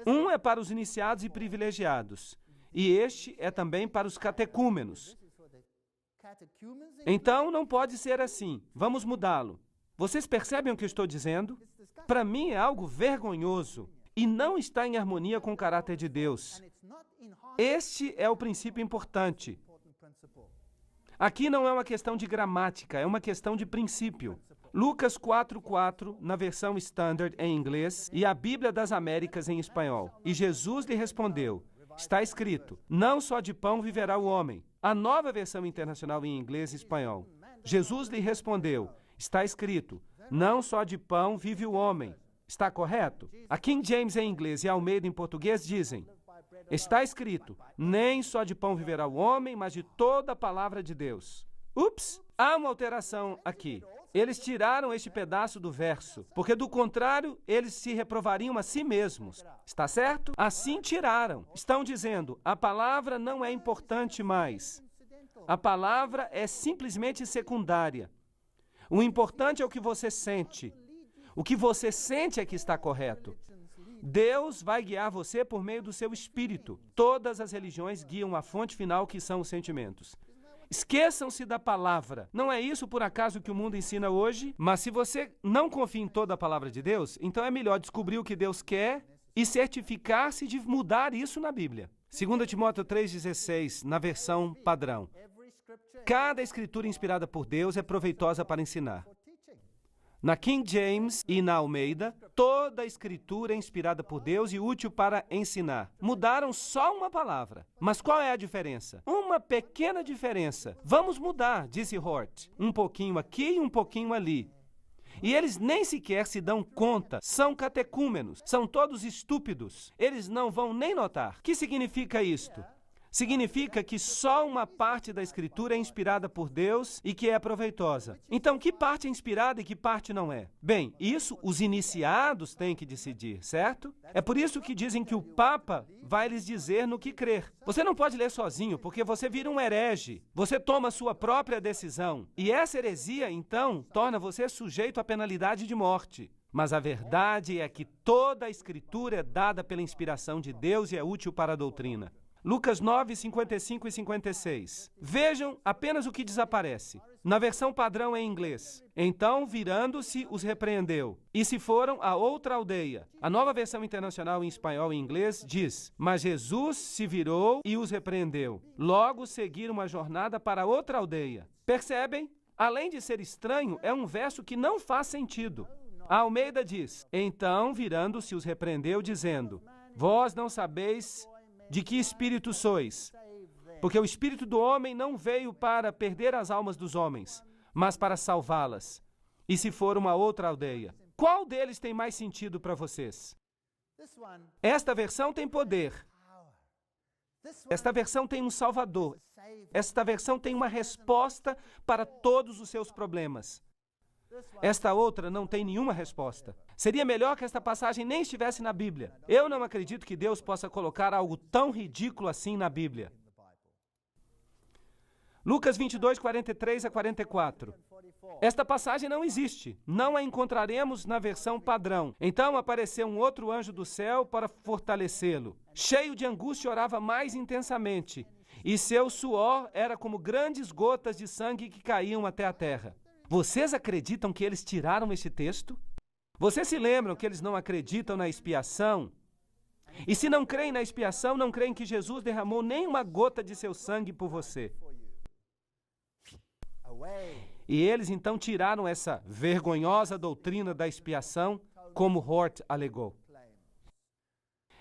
Um é para os iniciados e privilegiados, e este é também para os catecúmenos. Então, não pode ser assim. Vamos mudá-lo. Vocês percebem o que eu estou dizendo? Para mim é algo vergonhoso e não está em harmonia com o caráter de Deus. Este é o princípio importante. Aqui não é uma questão de gramática, é uma questão de princípio. Lucas 4:4, na versão standard em inglês, e a Bíblia das Américas em espanhol. E Jesus lhe respondeu: está escrito, não só de pão viverá o homem. A nova versão internacional em inglês e espanhol. Jesus lhe respondeu: está escrito, não só de pão vive o homem. Está correto? A King James em inglês e a Almeida em português dizem: Está escrito, nem só de pão viverá o homem, mas de toda a palavra de Deus. Ups, há uma alteração aqui. Eles tiraram este pedaço do verso, porque do contrário, eles se reprovariam a si mesmos. Está certo? Assim tiraram. Estão dizendo, a palavra não é importante mais. A palavra é simplesmente secundária. O importante é o que você sente. O que você sente é que está correto. Deus vai guiar você por meio do seu espírito. Todas as religiões guiam a fonte final, que são os sentimentos. Esqueçam-se da palavra. Não é isso, por acaso, que o mundo ensina hoje? Mas se você não confia em toda a palavra de Deus, então é melhor descobrir o que Deus quer e certificar-se de mudar isso na Bíblia. 2 Timóteo 3,16, na versão padrão. Cada escritura inspirada por Deus é proveitosa para ensinar. Na King James e na Almeida, toda a escritura é inspirada por Deus e útil para ensinar. Mudaram só uma palavra. Mas qual é a diferença? Uma pequena diferença. Vamos mudar, disse Hort. Um pouquinho aqui e um pouquinho ali. E eles nem sequer se dão conta. São catecúmenos. São todos estúpidos. Eles não vão nem notar. O que significa isto? Significa que só uma parte da Escritura é inspirada por Deus e que é proveitosa. Então, que parte é inspirada e que parte não é? Bem, isso os iniciados têm que decidir, certo? É por isso que dizem que o Papa vai lhes dizer no que crer. Você não pode ler sozinho, porque você vira um herege. Você toma sua própria decisão. E essa heresia, então, torna você sujeito à penalidade de morte. Mas a verdade é que toda a Escritura é dada pela inspiração de Deus e é útil para a doutrina. Lucas 9, 55 e 56. Vejam apenas o que desaparece. Na versão padrão em inglês. Então, virando-se, os repreendeu. E se foram a outra aldeia. A nova versão internacional em espanhol e inglês diz, mas Jesus se virou e os repreendeu. Logo seguiram a jornada para outra aldeia. Percebem? Além de ser estranho, é um verso que não faz sentido. A Almeida diz, então, virando-se, os repreendeu, dizendo, vós não sabeis de que espírito sois? Porque o espírito do homem não veio para perder as almas dos homens, mas para salvá-las. E se for uma outra aldeia? Qual deles tem mais sentido para vocês? Esta versão tem poder. Esta versão tem um salvador. Esta versão tem uma resposta para todos os seus problemas. Esta outra não tem nenhuma resposta. Seria melhor que esta passagem nem estivesse na Bíblia. Eu não acredito que Deus possa colocar algo tão ridículo assim na Bíblia. Lucas 22, 43 a 44. Esta passagem não existe. Não a encontraremos na versão padrão. Então apareceu um outro anjo do céu para fortalecê-lo. Cheio de angústia, orava mais intensamente. E seu suor era como grandes gotas de sangue que caíam até a terra. Vocês acreditam que eles tiraram este texto? Vocês se lembram que eles não acreditam na expiação? E se não creem na expiação, não creem que Jesus derramou nem uma gota de seu sangue por você. E eles então tiraram essa vergonhosa doutrina da expiação, como Hort alegou.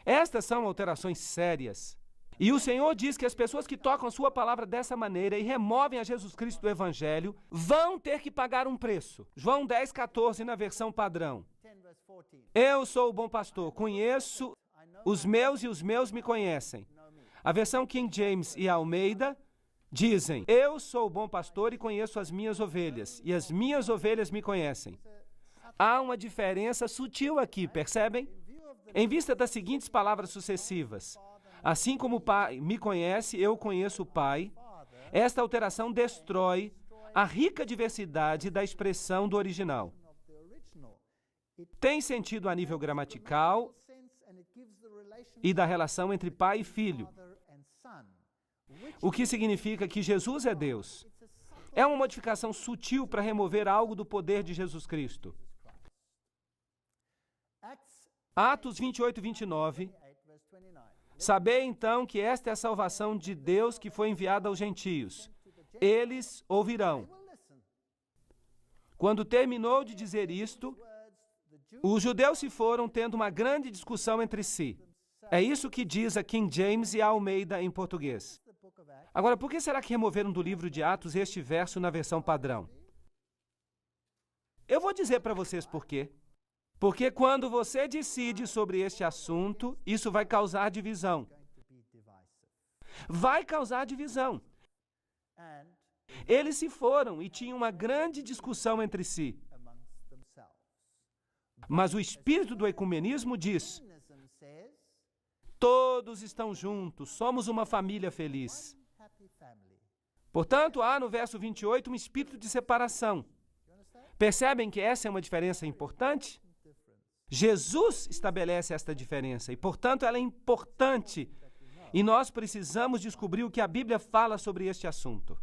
Estas são alterações sérias. E o Senhor diz que as pessoas que tocam a sua palavra dessa maneira e removem a Jesus Cristo do Evangelho vão ter que pagar um preço. João 10, 14, na versão padrão. Eu sou o bom pastor, conheço os meus e os meus me conhecem. A versão King James e Almeida dizem, eu sou o bom pastor e conheço as minhas ovelhas, e as minhas ovelhas me conhecem. Há uma diferença sutil aqui, percebem? Em vista das seguintes palavras sucessivas, assim como o Pai me conhece, eu conheço o Pai. Esta alteração destrói a rica diversidade da expressão do original. Tem sentido a nível gramatical e da relação entre pai e filho, o que significa que Jesus é Deus. É uma modificação sutil para remover algo do poder de Jesus Cristo. Atos 28, 29. Sabei então que esta é a salvação de Deus que foi enviada aos gentios. Eles ouvirão. Quando terminou de dizer isto, os judeus se foram tendo uma grande discussão entre si. É isso que diz a King James e a Almeida em português. Agora, por que será que removeram do livro de Atos este verso na versão padrão? Eu vou dizer para vocês por quê. Porque quando você decide sobre este assunto, isso vai causar divisão. vai causar divisão. Eles se foram e tinham uma grande discussão entre si. Mas o espírito do ecumenismo diz: todos estão juntos, somos uma família feliz. Portanto, há no verso 28 um espírito de separação. Percebem que essa é uma diferença importante? Jesus estabelece esta diferença e, portanto, ela é importante. E nós precisamos descobrir o que a Bíblia fala sobre este assunto.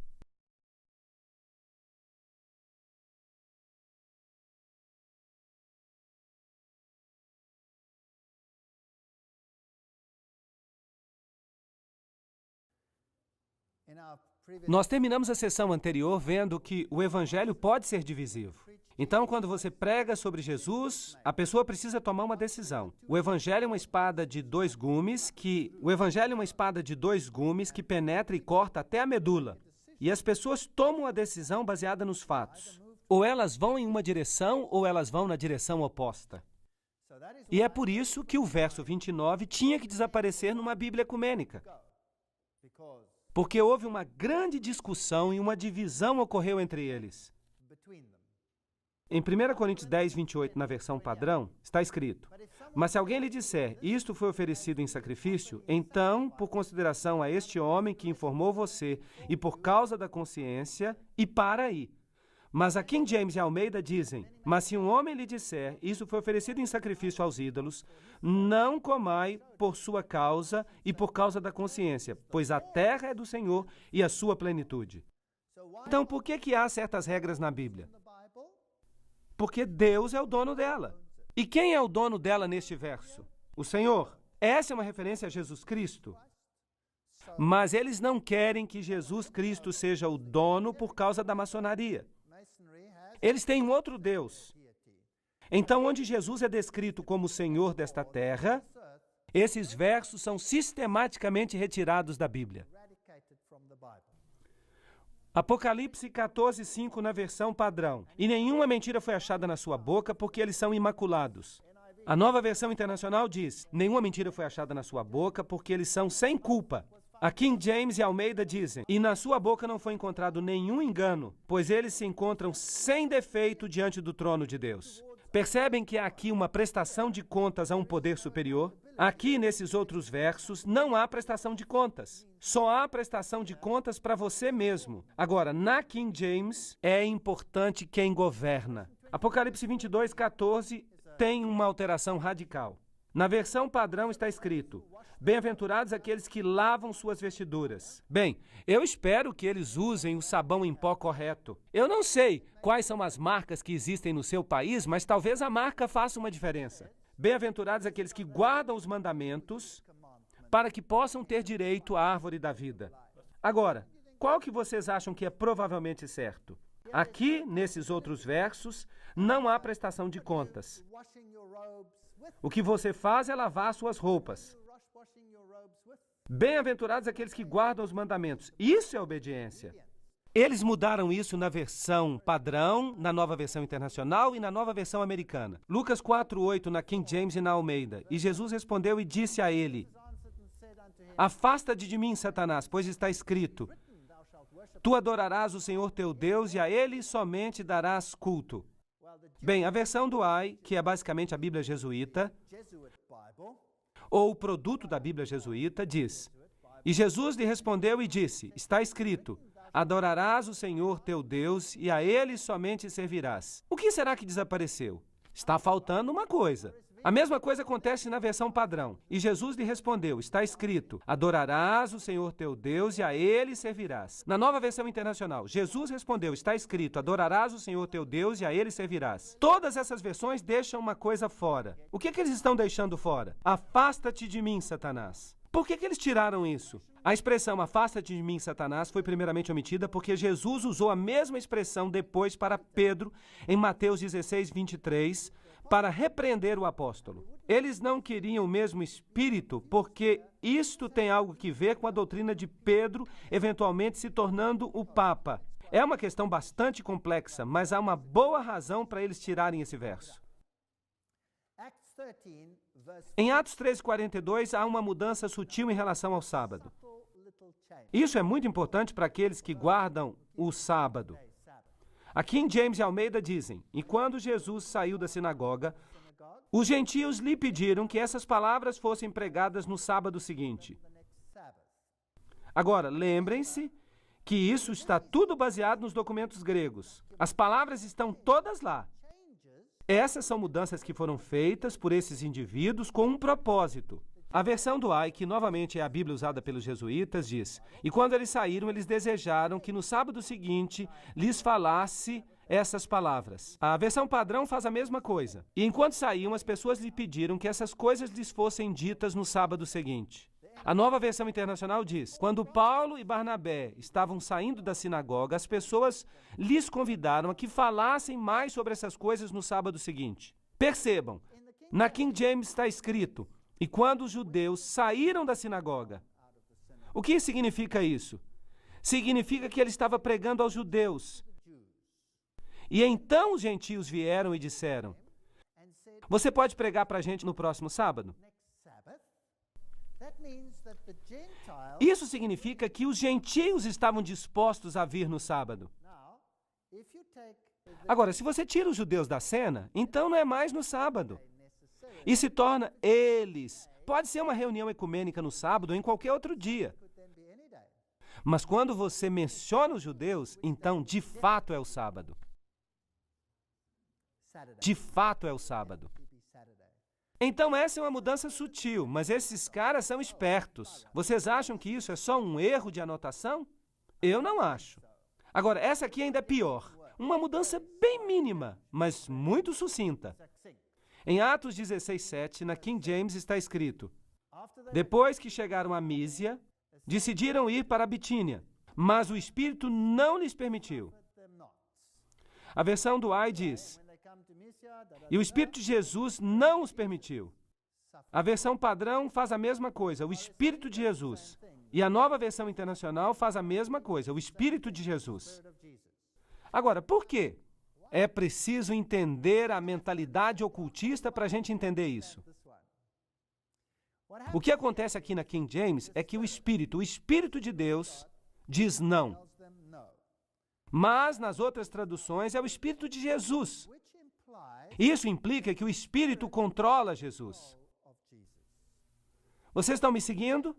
Nós terminamos a sessão anterior vendo que o evangelho pode ser divisivo. Então, quando você prega sobre Jesus, a pessoa precisa tomar uma decisão. O evangelho é uma espada de dois gumes que penetra e corta até a medula. E as pessoas tomam a decisão baseada nos fatos. Ou elas vão em uma direção ou elas vão na direção oposta. E é por isso que o verso 29 tinha que desaparecer numa Bíblia ecumênica. Porque houve uma grande discussão e uma divisão ocorreu entre eles. Em 1 Coríntios 10, 28, na versão padrão, está escrito: mas se alguém lhe disser, isto foi oferecido em sacrifício, então, por consideração a este homem que informou você, e por causa da consciência, e para aí. Mas a King James e Almeida dizem: mas se um homem lhe disser, isso foi oferecido em sacrifício aos ídolos, não comai por sua causa e por causa da consciência, pois a terra é do Senhor e a sua plenitude. Então, por que há certas regras na Bíblia? Porque Deus é o dono dela. E quem é o dono dela neste verso? O Senhor. Essa é uma referência a Jesus Cristo. Mas eles não querem que Jesus Cristo seja o dono por causa da maçonaria. Eles têm um outro Deus. Então, onde Jesus é descrito como o Senhor desta terra, esses versos são sistematicamente retirados da Bíblia. Apocalipse 14, 5 na versão padrão. E nenhuma mentira foi achada na sua boca, porque eles são imaculados. A Nova Versão Internacional diz: nenhuma mentira foi achada na sua boca, porque eles são sem culpa. A King James e Almeida dizem: e na sua boca não foi encontrado nenhum engano, pois eles se encontram sem defeito diante do trono de Deus. Percebem que há aqui uma prestação de contas a um poder superior? Aqui, nesses outros versos, não há prestação de contas. Só há prestação de contas para você mesmo. Agora, na King James, é importante quem governa. Apocalipse 22, 14 tem uma alteração radical. Na versão padrão está escrito: bem-aventurados aqueles que lavam suas vestiduras. Bem, eu espero que eles usem o sabão em pó correto. Eu não sei quais são as marcas que existem no seu país, mas talvez a marca faça uma diferença. Bem-aventurados aqueles que guardam os mandamentos para que possam ter direito à árvore da vida. Agora, qual que vocês acham que é provavelmente certo? Aqui, nesses outros versos, não há prestação de contas. O que você faz é lavar suas roupas. Bem-aventurados aqueles que guardam os mandamentos. Isso é obediência. Eles mudaram isso na versão padrão, na Nova Versão Internacional e na Nova Versão Americana. Lucas 4:8 na King James e na Almeida. E Jesus respondeu e disse a ele: afasta-te de mim, Satanás, pois está escrito: tu adorarás o Senhor teu Deus e a Ele somente darás culto. Bem, a versão do AI, que é basicamente a Bíblia jesuíta, ou o produto da Bíblia jesuíta, diz: e Jesus lhe respondeu e disse: está escrito: adorarás o Senhor teu Deus e a Ele somente servirás. O que será que desapareceu? Está faltando uma coisa. A mesma coisa acontece na versão padrão. E Jesus lhe respondeu: está escrito: adorarás o Senhor teu Deus e a Ele servirás. Na Nova Versão Internacional, Jesus respondeu: está escrito: adorarás o Senhor teu Deus e a Ele servirás. Todas essas versões deixam uma coisa fora. O que eles estão deixando fora? Afasta-te de mim, Satanás. Por que eles tiraram isso? A expressão afasta-te de mim, Satanás, foi primeiramente omitida porque Jesus usou a mesma expressão depois para Pedro, em Mateus 16, 23, para repreender o apóstolo. Eles não queriam o mesmo espírito porque isto tem algo que ver com a doutrina de Pedro, eventualmente se tornando o Papa. É uma questão bastante complexa, mas há uma boa razão para eles tirarem esse verso. Em Atos 13:42, há uma mudança sutil em relação ao sábado. Isso é muito importante para aqueles que guardam o sábado. A King James e Almeida dizem: e quando Jesus saiu da sinagoga, os gentios lhe pediram que essas palavras fossem pregadas no sábado seguinte. Agora, lembrem-se que isso está tudo baseado nos documentos gregos. As palavras estão todas lá. Essas são mudanças que foram feitas por esses indivíduos com um propósito. A versão do Ai, que novamente é a Bíblia usada pelos jesuítas, diz: e quando eles saíram, eles desejaram que no sábado seguinte lhes falasse essas palavras. A versão padrão faz a mesma coisa. E enquanto saíam, as pessoas lhe pediram que essas coisas lhes fossem ditas no sábado seguinte. A nova versão internacional diz: quando Paulo e Barnabé estavam saindo da sinagoga, as pessoas lhes convidaram a que falassem mais sobre essas coisas no sábado seguinte. Percebam, na King James está escrito: e quando os judeus saíram da sinagoga. O que significa isso? Significa que ele estava pregando aos judeus. E então os gentios vieram e disseram: você pode pregar para a gente no próximo sábado? Isso significa que os gentios estavam dispostos a vir no sábado. Agora, se você tira os judeus da cena, então não é mais no sábado. E se torna eles. Pode ser uma reunião ecumênica no sábado ou em qualquer outro dia. Mas quando você menciona os judeus, então de fato é o sábado. De fato é o sábado. Então essa é uma mudança sutil, mas esses caras são espertos. Vocês acham que isso é só um erro de anotação? Eu não acho. Agora, essa aqui ainda é pior. Uma mudança bem mínima, mas muito sucinta. Em Atos 16:7, na King James está escrito: depois que chegaram a Mísia, decidiram ir para a Bitínia, mas o Espírito não lhes permitiu. A versão do Ai diz: e o Espírito de Jesus não os permitiu. A versão padrão faz a mesma coisa, o Espírito de Jesus. E a nova versão internacional faz a mesma coisa, o Espírito de Jesus. Agora, por quê? É preciso entender a mentalidade ocultista para a gente entender isso. O que acontece aqui na King James é que o Espírito de Deus, diz não. Mas nas outras traduções é o Espírito de Jesus. Isso implica que o Espírito controla Jesus. Vocês estão me seguindo?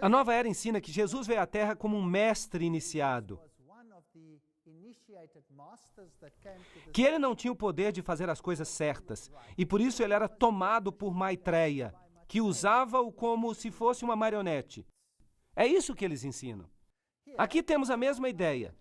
A nova era ensina que Jesus veio à Terra como um mestre iniciado. Que ele não tinha o poder de fazer as coisas certas, e por isso ele era tomado por Maitreya, que usava-o como se fosse uma marionete. É isso que eles ensinam. Aqui temos a mesma ideia.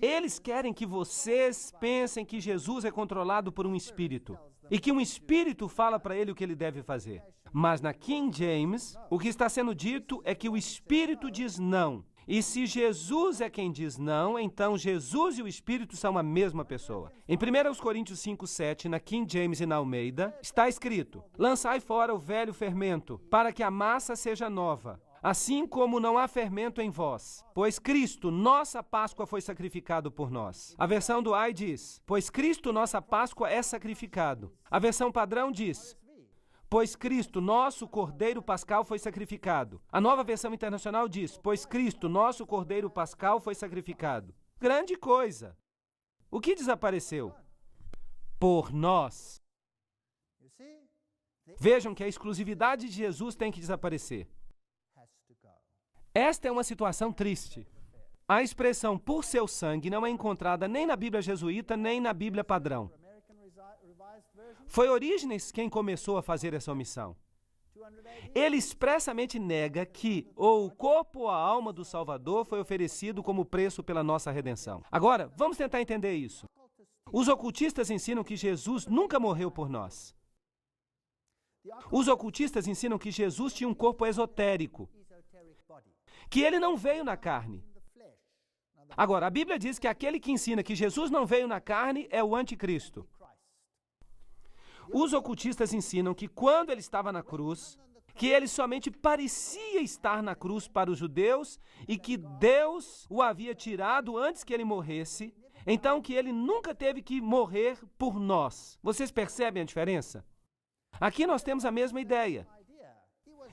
Eles querem que vocês pensem que Jesus é controlado por um espírito, e que um espírito fala para ele o que ele deve fazer. Mas na King James, o que está sendo dito é que o espírito diz não. E se Jesus é quem diz não, então Jesus e o Espírito são a mesma pessoa. Em 1 Coríntios 5:7, na King James e na Almeida, está escrito: lançai fora o velho fermento, para que a massa seja nova, assim como não há fermento em vós. Pois Cristo, nossa Páscoa, foi sacrificado por nós. A versão do Ai diz: pois Cristo, nossa Páscoa, é sacrificado. A versão padrão diz: pois Cristo, nosso Cordeiro Pascal, foi sacrificado. A nova versão internacional diz: pois Cristo, nosso Cordeiro Pascal, foi sacrificado. Grande coisa! O que desapareceu? Por nós. Vejam que a exclusividade de Jesus tem que desaparecer. Esta é uma situação triste. A expressão por seu sangue não é encontrada nem na Bíblia jesuíta, nem na Bíblia padrão. Foi Orígenes quem começou a fazer essa omissão. Ele expressamente nega que ou o corpo ou a alma do Salvador foi oferecido como preço pela nossa redenção. Agora, vamos tentar entender isso. Os ocultistas ensinam que Jesus nunca morreu por nós. Os ocultistas ensinam que Jesus tinha um corpo esotérico, que ele não veio na carne. Agora, a Bíblia diz que aquele que ensina que Jesus não veio na carne é o anticristo. Os ocultistas ensinam que quando ele estava na cruz, que ele somente parecia estar na cruz para os judeus e que Deus o havia tirado antes que ele morresse, então que ele nunca teve que morrer por nós. Vocês percebem a diferença? Aqui nós temos a mesma ideia.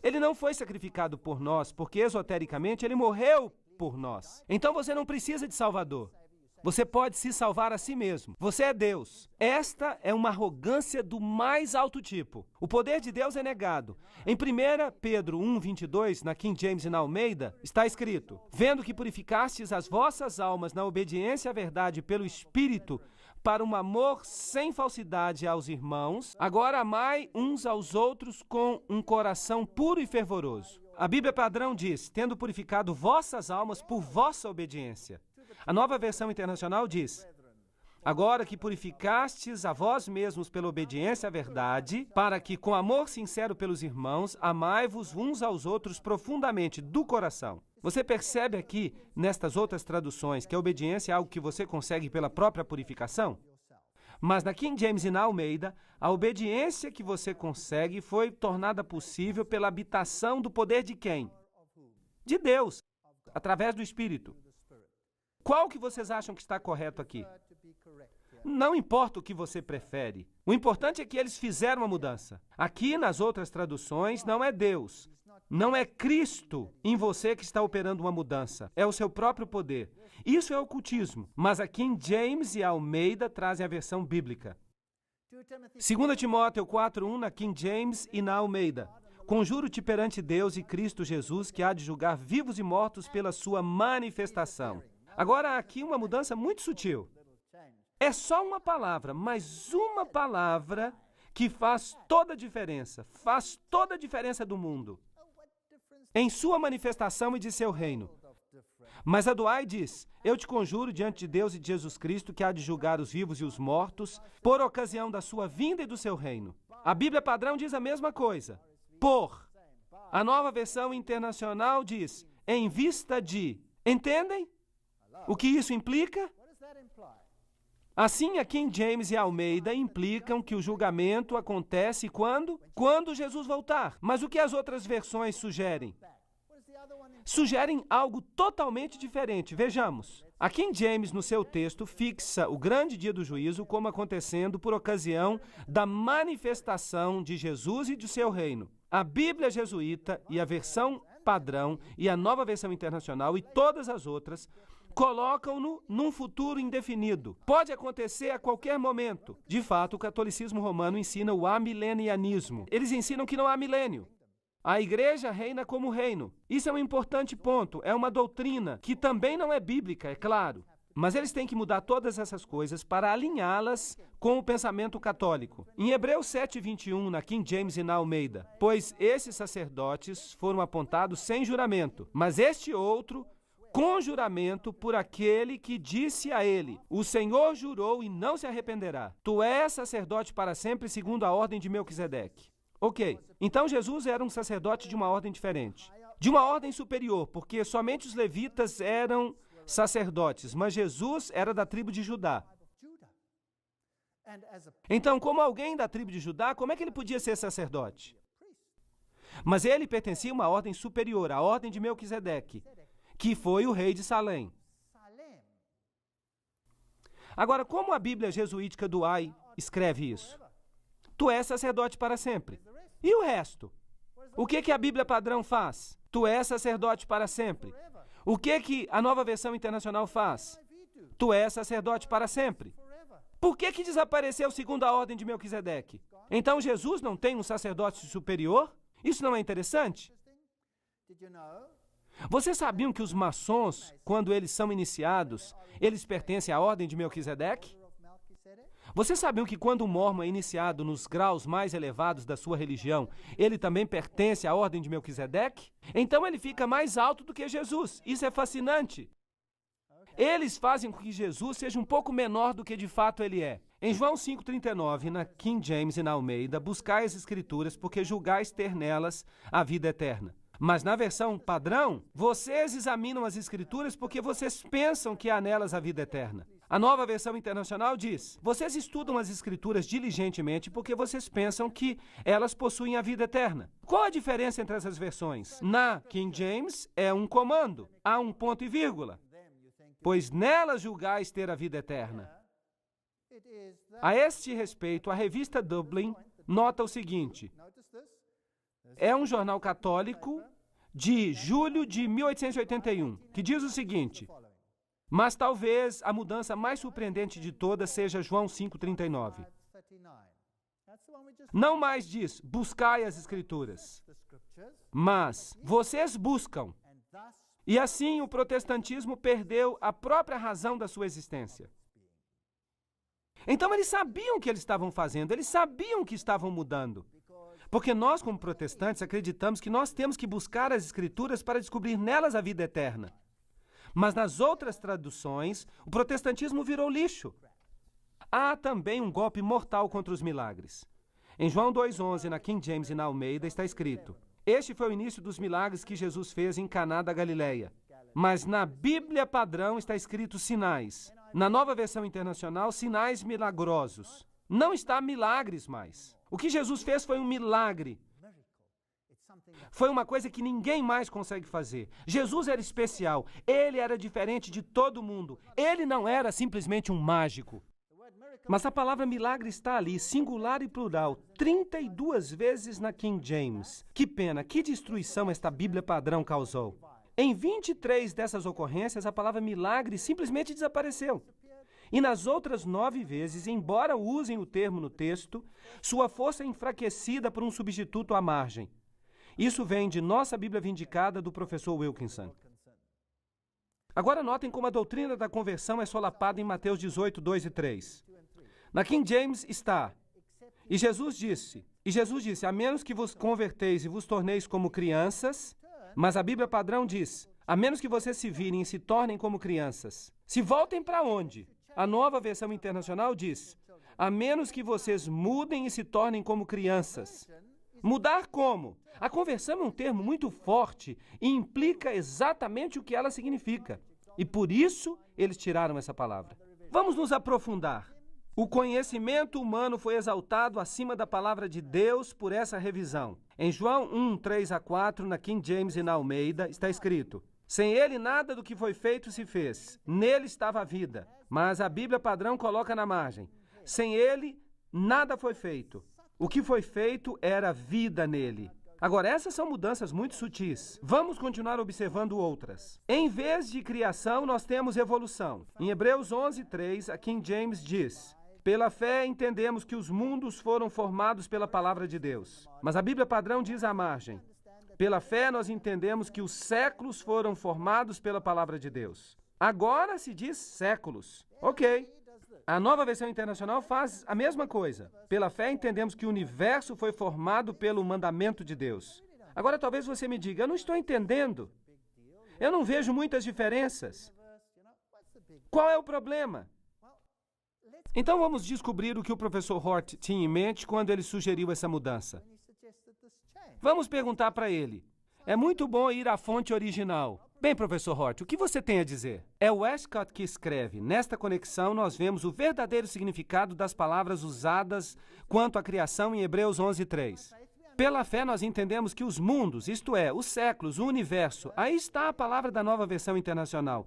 Ele não foi sacrificado por nós, porque esotericamente ele morreu por nós. Então você não precisa de Salvador. Você pode se salvar a si mesmo. Você é Deus. Esta é uma arrogância do mais alto tipo. O poder de Deus é negado. Em 1 Pedro 1:22, na King James e na Almeida, está escrito: vendo que purificastes as vossas almas na obediência à verdade pelo Espírito, para um amor sem falsidade aos irmãos, agora amai uns aos outros com um coração puro e fervoroso. A Bíblia padrão diz: tendo purificado vossas almas por vossa obediência. A Nova Versão Internacional diz: agora que purificastes a vós mesmos pela obediência à verdade, para que, com amor sincero pelos irmãos, amai-vos uns aos outros profundamente do coração. Você percebe aqui, nestas outras traduções, que a obediência é algo que você consegue pela própria purificação? Mas na King James e na Almeida, a obediência que você consegue foi tornada possível pela habitação do poder de quem? De Deus, através do Espírito. Qual que vocês acham que está correto aqui? Não importa o que você prefere. O importante é que eles fizeram uma mudança. Aqui, nas outras traduções, não é Deus. Não é Cristo em você que está operando uma mudança. É o seu próprio poder. Isso é ocultismo. Mas a King James e a Almeida trazem a versão bíblica. 2 Timóteo 4:1 na King James e na Almeida. Conjuro-te perante Deus e Cristo Jesus, que há de julgar vivos e mortos pela sua manifestação. Agora, há aqui uma mudança muito sutil. É só uma palavra, mas uma palavra que faz toda a diferença do mundo, em sua manifestação e de seu reino. Mas a Douay diz: eu te conjuro diante de Deus e de Jesus Cristo, que há de julgar os vivos e os mortos, por ocasião da sua vinda e do seu reino. A Bíblia padrão diz a mesma coisa. Por. A Nova Versão Internacional diz: em vista de. Entendem o que isso implica? Assim, a King James e a Almeida implicam que o julgamento acontece quando? Quando Jesus voltar. Mas o que as outras versões sugerem? Sugerem algo totalmente diferente. Vejamos. A King James, no seu texto, fixa o grande dia do juízo como acontecendo por ocasião da manifestação de Jesus e de seu reino. A Bíblia jesuíta e a versão padrão e a Nova Versão Internacional e todas as outras colocam-no num futuro indefinido. Pode acontecer a qualquer momento. De fato, o catolicismo romano ensina o amilenianismo. Eles ensinam que não há milênio. A igreja reina como reino. Isso é um importante ponto. É uma doutrina que também não é bíblica, é claro. Mas eles têm que mudar todas essas coisas para alinhá-las com o pensamento católico. Em Hebreus 7:21, na King James e na Almeida, pois esses sacerdotes foram apontados sem juramento, mas este outro com juramento por aquele que disse a ele: o Senhor jurou e não se arrependerá. Tu és sacerdote para sempre, segundo a ordem de Melquisedeque. Ok, então Jesus era um sacerdote de uma ordem diferente, de uma ordem superior, porque somente os levitas eram sacerdotes, mas Jesus era da tribo de Judá. Então, como alguém da tribo de Judá, como é que ele podia ser sacerdote? Mas ele pertencia a uma ordem superior, a ordem de Melquisedeque, que foi o rei de Salém. Agora, como a Bíblia jesuítica Douay escreve isso? Tu és sacerdote para sempre. E o resto? O que a Bíblia padrão faz? Tu és sacerdote para sempre. O que a Nova Versão Internacional faz? Tu és sacerdote para sempre. Por que desapareceu segundo a ordem de Melquisedeque? Então Jesus não tem um sacerdote superior? Isso não é interessante? Vocês sabiam que os maçons, quando eles são iniciados, eles pertencem à ordem de Melquisedeque? Vocês sabiam que quando um mormon é iniciado nos graus mais elevados da sua religião, ele também pertence à ordem de Melquisedeque? Então ele fica mais alto do que Jesus. Isso é fascinante. Eles fazem com que Jesus seja um pouco menor do que de fato ele é. Em João 5,39, na King James e na Almeida, buscai as Escrituras, porque julgais ter nelas a vida eterna. Mas na versão padrão, vocês examinam as Escrituras porque vocês pensam que há nelas a vida eterna. A Nova Versão Internacional diz: vocês estudam as Escrituras diligentemente porque vocês pensam que elas possuem a vida eterna. Qual a diferença entre essas versões? Na King James é um comando, há um ponto e vírgula. Pois nelas julgais ter a vida eterna. A este respeito, a revista Dublin nota o seguinte: É um jornal católico de julho de 1881, que diz o seguinte: mas talvez a mudança mais surpreendente de todas seja João 5,39. Não mais diz, buscai as Escrituras, mas vocês buscam. E assim o protestantismo perdeu a própria razão da sua existência. Então eles sabiam o que eles estavam fazendo, eles sabiam que estavam mudando. Porque nós, como protestantes, acreditamos que nós temos que buscar as Escrituras para descobrir nelas a vida eterna. Mas nas outras traduções, o protestantismo virou lixo. Há também um golpe mortal contra os milagres. Em João 2,11, na King James e na Almeida, está escrito: este foi o início dos milagres que Jesus fez em Caná da Galileia. Mas na Bíblia padrão está escrito sinais. Na Nova Versão Internacional, sinais milagrosos. Não está milagres mais. O que Jesus fez foi um milagre. Foi uma coisa que ninguém mais consegue fazer. Jesus era especial. Ele era diferente de todo mundo. Ele não era simplesmente um mágico. Mas a palavra milagre está ali, singular e plural, 32 vezes na King James. Que pena, que destruição esta Bíblia padrão causou. Em 23 dessas ocorrências, a palavra milagre simplesmente desapareceu. E nas outras 9 vezes, embora usem o termo no texto, sua força é enfraquecida por um substituto à margem. Isso vem de Nossa Bíblia Vindicada, do professor Wilkinson. Agora notem como a doutrina da conversão é solapada em Mateus 18, 2 e 3. Na King James está: E Jesus disse, a menos que vos converteis e vos torneis como crianças, mas a Bíblia padrão diz, a menos que vocês se virem e se tornem como crianças. Se voltem para onde? A Nova Versão Internacional diz, a menos que vocês mudem e se tornem como crianças. Mudar como? A conversão é um termo muito forte e implica exatamente o que ela significa. E por isso eles tiraram essa palavra. Vamos nos aprofundar. O conhecimento humano foi exaltado acima da palavra de Deus por essa revisão. Em João 1, 3 a 4, na King James e na Almeida, está escrito: sem ele nada do que foi feito se fez. Nele estava a vida. Mas a Bíblia padrão coloca na margem: sem ele nada foi feito. O que foi feito era vida nele. Agora, essas são mudanças muito sutis. Vamos continuar observando outras. Em vez de criação, nós temos evolução. Em Hebreus 11, 3, a King James diz: pela fé entendemos que os mundos foram formados pela palavra de Deus. Mas a Bíblia padrão diz à margem: pela fé nós entendemos que os séculos foram formados pela palavra de Deus. Agora se diz séculos. Ok. A Nova Versão Internacional faz a mesma coisa. Pela fé entendemos que o universo foi formado pelo mandamento de Deus. Agora talvez você me diga: eu não estou entendendo. Eu não vejo muitas diferenças. Qual é o problema? Então vamos descobrir o que o professor Hort tinha em mente quando ele sugeriu essa mudança. Vamos perguntar para ele. É muito bom ir à fonte original. Bem, professor Hort, o que você tem a dizer? É Westcott que escreve. Nesta conexão, nós vemos o verdadeiro significado das palavras usadas quanto à criação em Hebreus 11, 3. Pela fé, nós entendemos que os mundos, isto é, os séculos, o universo, aí está a palavra da Nova Versão Internacional.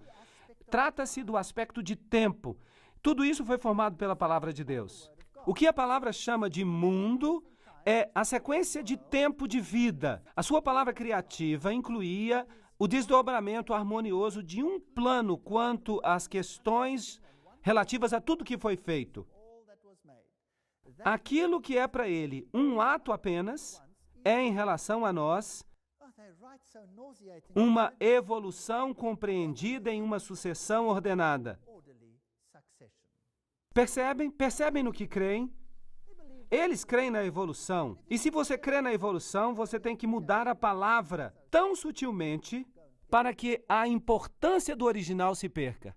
Trata-se do aspecto de tempo. Tudo isso foi formado pela palavra de Deus. O que a palavra chama de mundo é a sequência de tempo de vida. A sua palavra criativa incluía o desdobramento harmonioso de um plano quanto às questões relativas a tudo que foi feito. Aquilo que é para ele um ato apenas é, em relação a nós, uma evolução compreendida em uma sucessão ordenada. Percebem? Percebem no que creem? Eles creem na evolução. E se você crê na evolução, você tem que mudar a palavra tão sutilmente para que a importância do original se perca.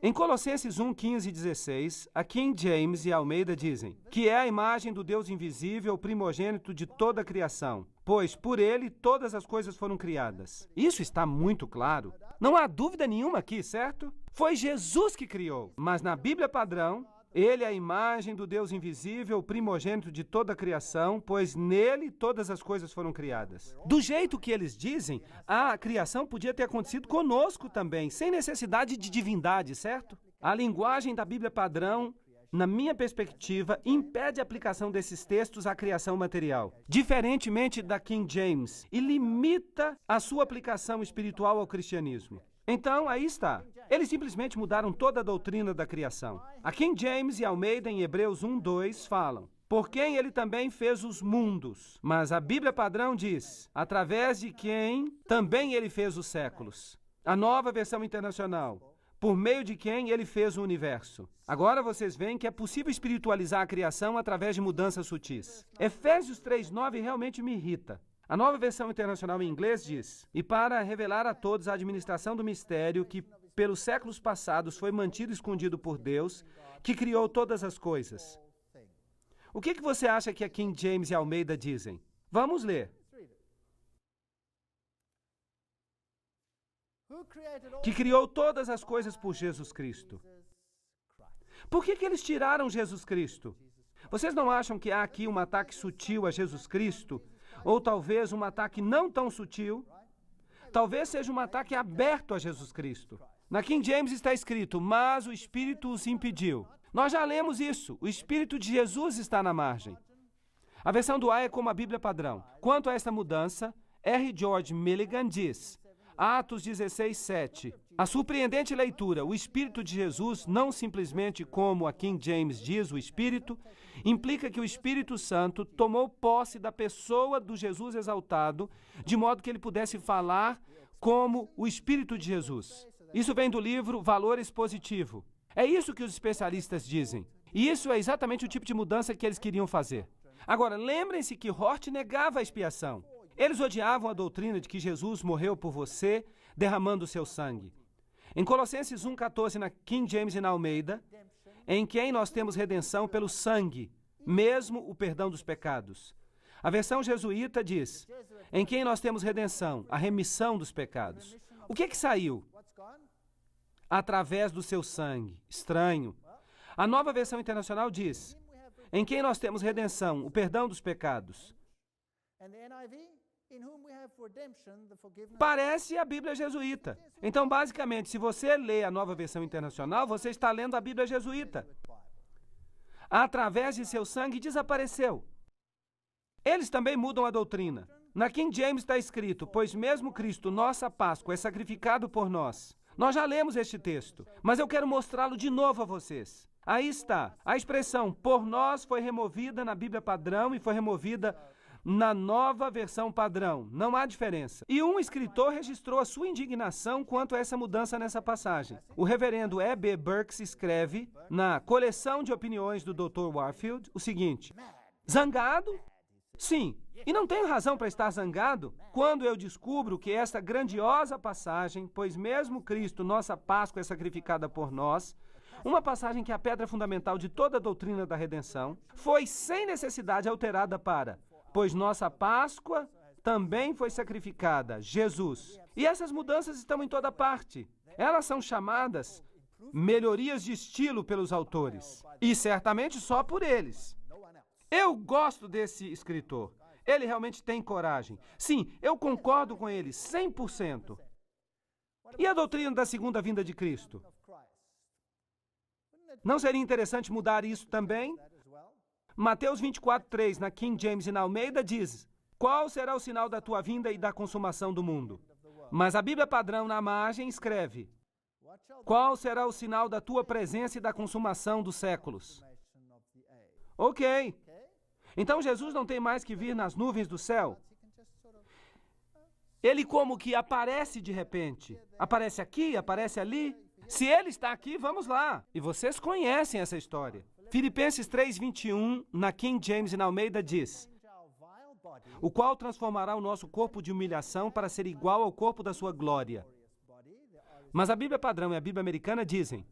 Em Colossenses 1, 15 e 16, a King James e Almeida dizem que é a imagem do Deus invisível, primogênito de toda a criação, pois por ele todas as coisas foram criadas. Isso está muito claro. Não há dúvida nenhuma aqui, certo? Foi Jesus que criou. Mas na Bíblia padrão, ele é a imagem do Deus invisível, primogênito de toda a criação, pois nele todas as coisas foram criadas. Do jeito que eles dizem, a criação podia ter acontecido conosco também, sem necessidade de divindade, certo? A linguagem da Bíblia padrão na minha perspectiva, impede a aplicação desses textos à criação material, diferentemente da King James, e limita a sua aplicação espiritual ao cristianismo. Então, aí está. Eles simplesmente mudaram toda a doutrina da criação. A King James e Almeida, em Hebreus 1:2, falam: por quem ele também fez os mundos. Mas a Bíblia padrão diz: através de quem também ele fez os séculos. A Nova Versão Internacional: por meio de quem ele fez o universo. Agora vocês veem que é possível espiritualizar a criação através de mudanças sutis. Efésios 3:9 realmente me irrita. A Nova Versão Internacional em inglês diz: e para revelar a todos a administração do mistério que pelos séculos passados foi mantido escondido por Deus, que criou todas as coisas. O que você acha que a King James e Almeida dizem? Vamos ler. Que criou todas as coisas por Jesus Cristo. Por que eles tiraram Jesus Cristo? Vocês não acham que há aqui um ataque sutil a Jesus Cristo? Ou talvez um ataque não tão sutil? Talvez seja um ataque aberto a Jesus Cristo. Na King James está escrito: mas o Espírito os impediu. Nós já lemos isso. O Espírito de Jesus está na margem. A versão do A é como a Bíblia padrão. Quanto a esta mudança, R. George Milligan diz: Atos 16:7. A surpreendente leitura, o Espírito de Jesus, não simplesmente como a King James diz, o Espírito, implica que o Espírito Santo tomou posse da pessoa do Jesus exaltado, de modo que ele pudesse falar como o Espírito de Jesus. Isso vem do livro Valor Expositivo. É isso que os especialistas dizem. E isso é exatamente o tipo de mudança que eles queriam fazer. Agora, lembrem-se que Hort negava a expiação. Eles odiavam a doutrina de que Jesus morreu por você, derramando o seu sangue. Em Colossenses 1:14, na King James e na Almeida, em quem nós temos redenção pelo sangue, mesmo o perdão dos pecados. A versão jesuíta diz: em quem nós temos redenção, a remissão dos pecados. O que saiu? Através do seu sangue. Estranho. A Nova Versão Internacional diz: em quem nós temos redenção, o perdão dos pecados. Parece a Bíblia jesuíta. Então, basicamente, se você lê a Nova Versão Internacional, você está lendo a Bíblia jesuíta. Através de seu sangue desapareceu. Eles também mudam a doutrina. Na King James está escrito: pois mesmo Cristo, nossa Páscoa, é sacrificado por nós. Nós já lemos este texto, mas eu quero mostrá-lo de novo a vocês. Aí está. A expressão por nós foi removida na Bíblia padrão e foi removida na Nova Versão padrão. Não há diferença. E um escritor registrou a sua indignação quanto a essa mudança nessa passagem. O reverendo E.B. Burks escreve na coleção de opiniões do Dr. Warfield o seguinte: zangado? Sim. E não tenho razão para estar zangado quando eu descubro que esta grandiosa passagem, pois mesmo Cristo, nossa Páscoa, é sacrificada por nós, uma passagem que é a pedra fundamental de toda a doutrina da redenção, foi sem necessidade alterada para: pois nossa Páscoa também foi sacrificada, Jesus. E essas mudanças estão em toda parte. Elas são chamadas melhorias de estilo pelos autores. E certamente só por eles. Eu gosto desse escritor. Ele realmente tem coragem. Sim, eu concordo com ele 100%. E a doutrina da segunda vinda de Cristo? Não seria interessante mudar isso também? Mateus 24:3, na King James e na Almeida, diz: qual será o sinal da tua vinda e da consumação do mundo? Mas a Bíblia padrão, na margem, escreve: qual será o sinal da tua presença e da consumação dos séculos? Ok. Então Jesus não tem mais que vir nas nuvens do céu. Ele como que aparece de repente. Aparece aqui, aparece ali. Se ele está aqui, vamos lá. E vocês conhecem essa história. Filipenses 3:21, na King James e na Almeida, diz: o qual transformará o nosso corpo de humilhação para ser igual ao corpo da sua glória. Mas a Bíblia padrão e a Bíblia americana dizem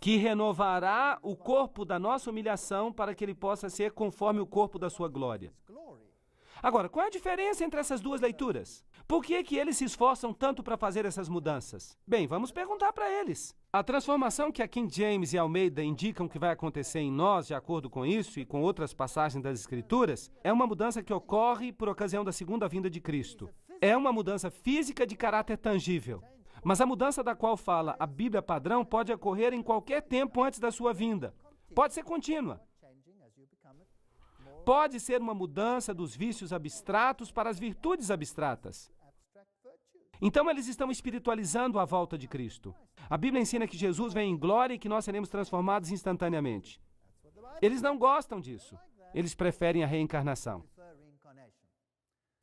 que renovará o corpo da nossa humilhação para que ele possa ser conforme o corpo da sua glória. Agora, qual é a diferença entre essas duas leituras? Por que eles se esforçam tanto para fazer essas mudanças? Bem, vamos perguntar para eles. A transformação que a King James e Almeida indicam que vai acontecer em nós, de acordo com isso e com outras passagens das Escrituras, é uma mudança que ocorre por ocasião da segunda vinda de Cristo. É uma mudança física de caráter tangível. Mas a mudança da qual fala a Bíblia padrão pode ocorrer em qualquer tempo antes da sua vinda. Pode ser contínua. Pode ser uma mudança dos vícios abstratos para as virtudes abstratas. Então, eles estão espiritualizando a volta de Cristo. A Bíblia ensina que Jesus vem em glória e que nós seremos transformados instantaneamente. Eles não gostam disso. Eles preferem a reencarnação.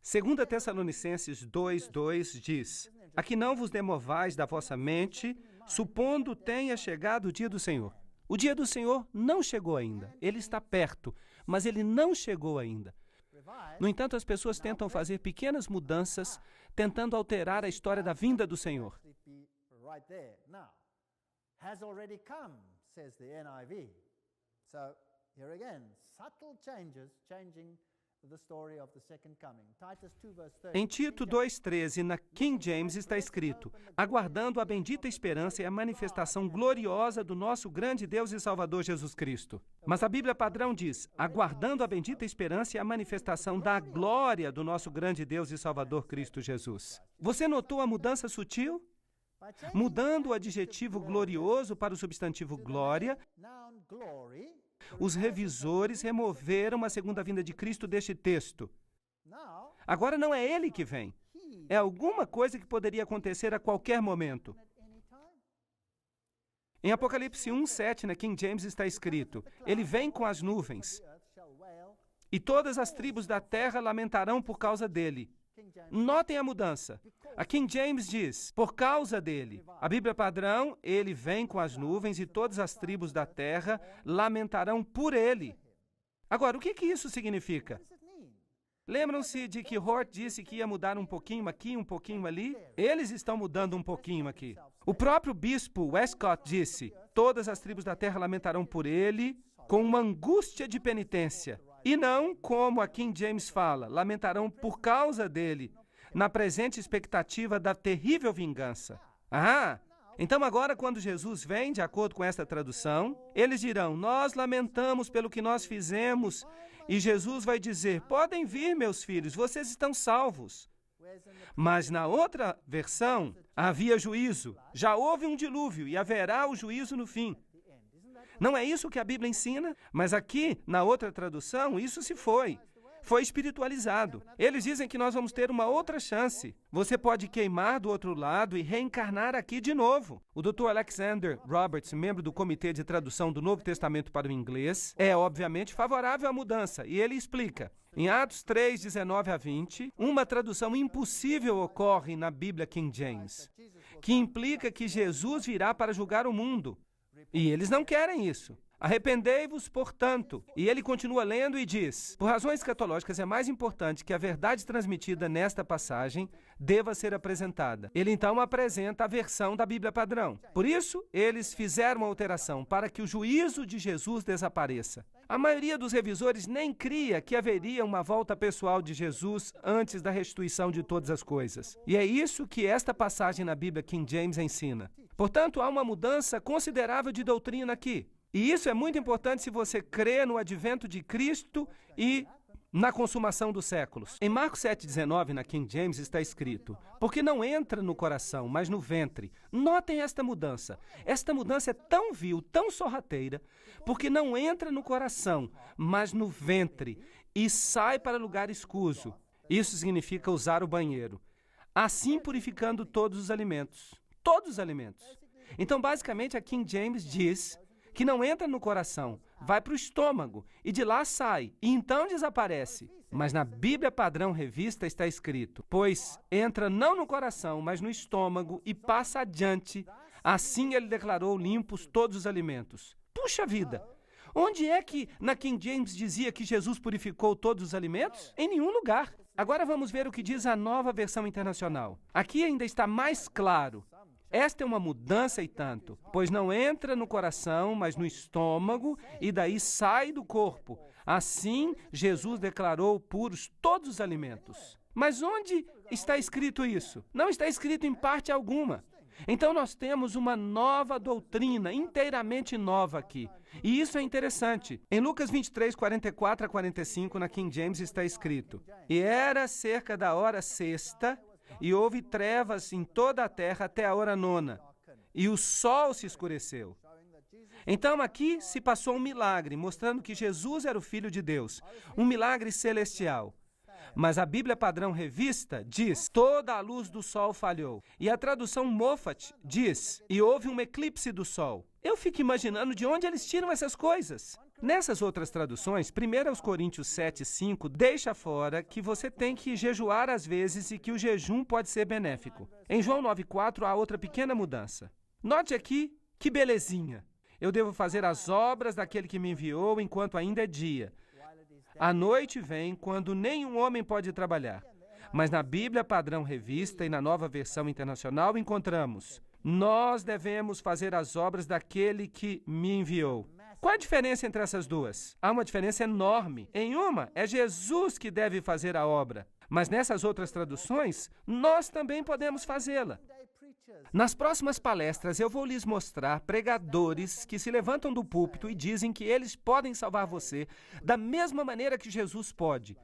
2 Tessalonicenses 2:2 diz: A que não vos demovais da vossa mente, supondo tenha chegado o dia do Senhor. O dia do Senhor não chegou ainda. Ele está perto, mas ele não chegou ainda. No entanto, as pessoas tentam fazer pequenas mudanças, tentando alterar a história da vinda do Senhor. Em Tito 2:13, na King James, está escrito: aguardando a bendita esperança e a manifestação gloriosa do nosso grande Deus e Salvador Jesus Cristo. Mas a Bíblia padrão diz: aguardando a bendita esperança e a manifestação da glória do nosso grande Deus e Salvador Cristo Jesus. Você notou a mudança sutil? Mudando o adjetivo glorioso para o substantivo glória, os revisores removeram a segunda vinda de Cristo deste texto. Agora não é ele que vem. É alguma coisa que poderia acontecer a qualquer momento. Em Apocalipse 1:7, na King James, está escrito: ele vem com as nuvens, e todas as tribos da terra lamentarão por causa dele. Notem a mudança. A King James diz: por causa dele. A Bíblia padrão: ele vem com as nuvens e todas as tribos da terra lamentarão por ele. Agora, o que isso significa? Lembram-se de que Hort disse que ia mudar um pouquinho aqui, um pouquinho ali? Eles estão mudando um pouquinho aqui. O próprio bispo Westcott disse: todas as tribos da terra lamentarão por ele com uma angústia de penitência. E não, como a King James fala, lamentarão por causa dele, na presente expectativa da terrível vingança. Então agora quando Jesus vem, de acordo com esta tradução, eles dirão: nós lamentamos pelo que nós fizemos. E Jesus vai dizer: podem vir, meus filhos, vocês estão salvos. Mas na outra versão, havia juízo. Já houve um dilúvio e haverá o juízo no fim. Não é isso que a Bíblia ensina? Mas aqui, na outra tradução, isso se foi. Foi espiritualizado. Eles dizem que nós vamos ter uma outra chance. Você pode queimar do outro lado e reencarnar aqui de novo. O Dr. Alexander Roberts, membro do Comitê de Tradução do Novo Testamento para o Inglês, é obviamente favorável à mudança. E ele explica: em Atos 3:19-20, uma tradução impossível ocorre na Bíblia King James, que implica que Jesus virá para julgar o mundo. E eles não querem isso. Arrependei-vos, portanto. E ele continua lendo e diz: por razões escatológicas é mais importante que a verdade transmitida nesta passagem deva ser apresentada. Ele então apresenta a versão da Bíblia padrão. Por isso, eles fizeram a alteração para que o juízo de Jesus desapareça. A maioria dos revisores nem cria que haveria uma volta pessoal de Jesus antes da restituição de todas as coisas. E é isso que esta passagem na Bíblia King James ensina. Portanto, há uma mudança considerável de doutrina aqui. E isso é muito importante se você crê no advento de Cristo e na consumação dos séculos. Em Marcos 7:19, na King James, está escrito: porque não entra no coração, mas no ventre. Notem esta mudança. Esta mudança é tão vil, tão sorrateira, porque não entra no coração, mas no ventre, e sai para lugar escuso. Isso significa usar o banheiro. Assim purificando todos os alimentos. Todos os alimentos. Então, basicamente, a King James diz que não entra no coração, vai para o estômago e de lá sai, e então desaparece. Mas na Bíblia padrão revista está escrito: pois entra não no coração, mas no estômago e passa adiante. Assim ele declarou limpos todos os alimentos. Puxa vida! Onde é que na King James dizia que Jesus purificou todos os alimentos? Em nenhum lugar. Agora vamos ver o que diz a Nova Versão Internacional. Aqui ainda está mais claro. Esta é uma mudança e tanto, pois não entra no coração, mas no estômago, e daí sai do corpo. Assim, Jesus declarou puros todos os alimentos. Mas onde está escrito isso? Não está escrito em parte alguma. Então nós temos uma nova doutrina, inteiramente nova aqui. E isso é interessante. Em Lucas 23:44-45, na King James, está escrito: e era cerca da hora sexta, e houve trevas em toda a terra até a hora nona, e o sol se escureceu. Então aqui se passou um milagre, mostrando que Jesus era o Filho de Deus, um milagre celestial. Mas a Bíblia Padrão Revista diz, toda a luz do sol falhou. E a tradução Moffat diz, e houve um eclipse do sol. Eu fico imaginando de onde eles tiram essas coisas. Nessas outras traduções, 1 Coríntios 7:5 deixa fora que você tem que jejuar às vezes e que o jejum pode ser benéfico. Em João 9:4 há outra pequena mudança. Note aqui que belezinha. Eu devo fazer as obras daquele que me enviou enquanto ainda é dia. A noite vem quando nenhum homem pode trabalhar. Mas na Bíblia Padrão Revista e na Nova Versão Internacional encontramos: nós devemos fazer as obras daquele que me enviou. Qual a diferença entre essas duas? Há uma diferença enorme. Em uma, é Jesus que deve fazer a obra. Mas nessas outras traduções, nós também podemos fazê-la. Nas próximas palestras, eu vou lhes mostrar pregadores que se levantam do púlpito e dizem que eles podem salvar você da mesma maneira que Jesus pode.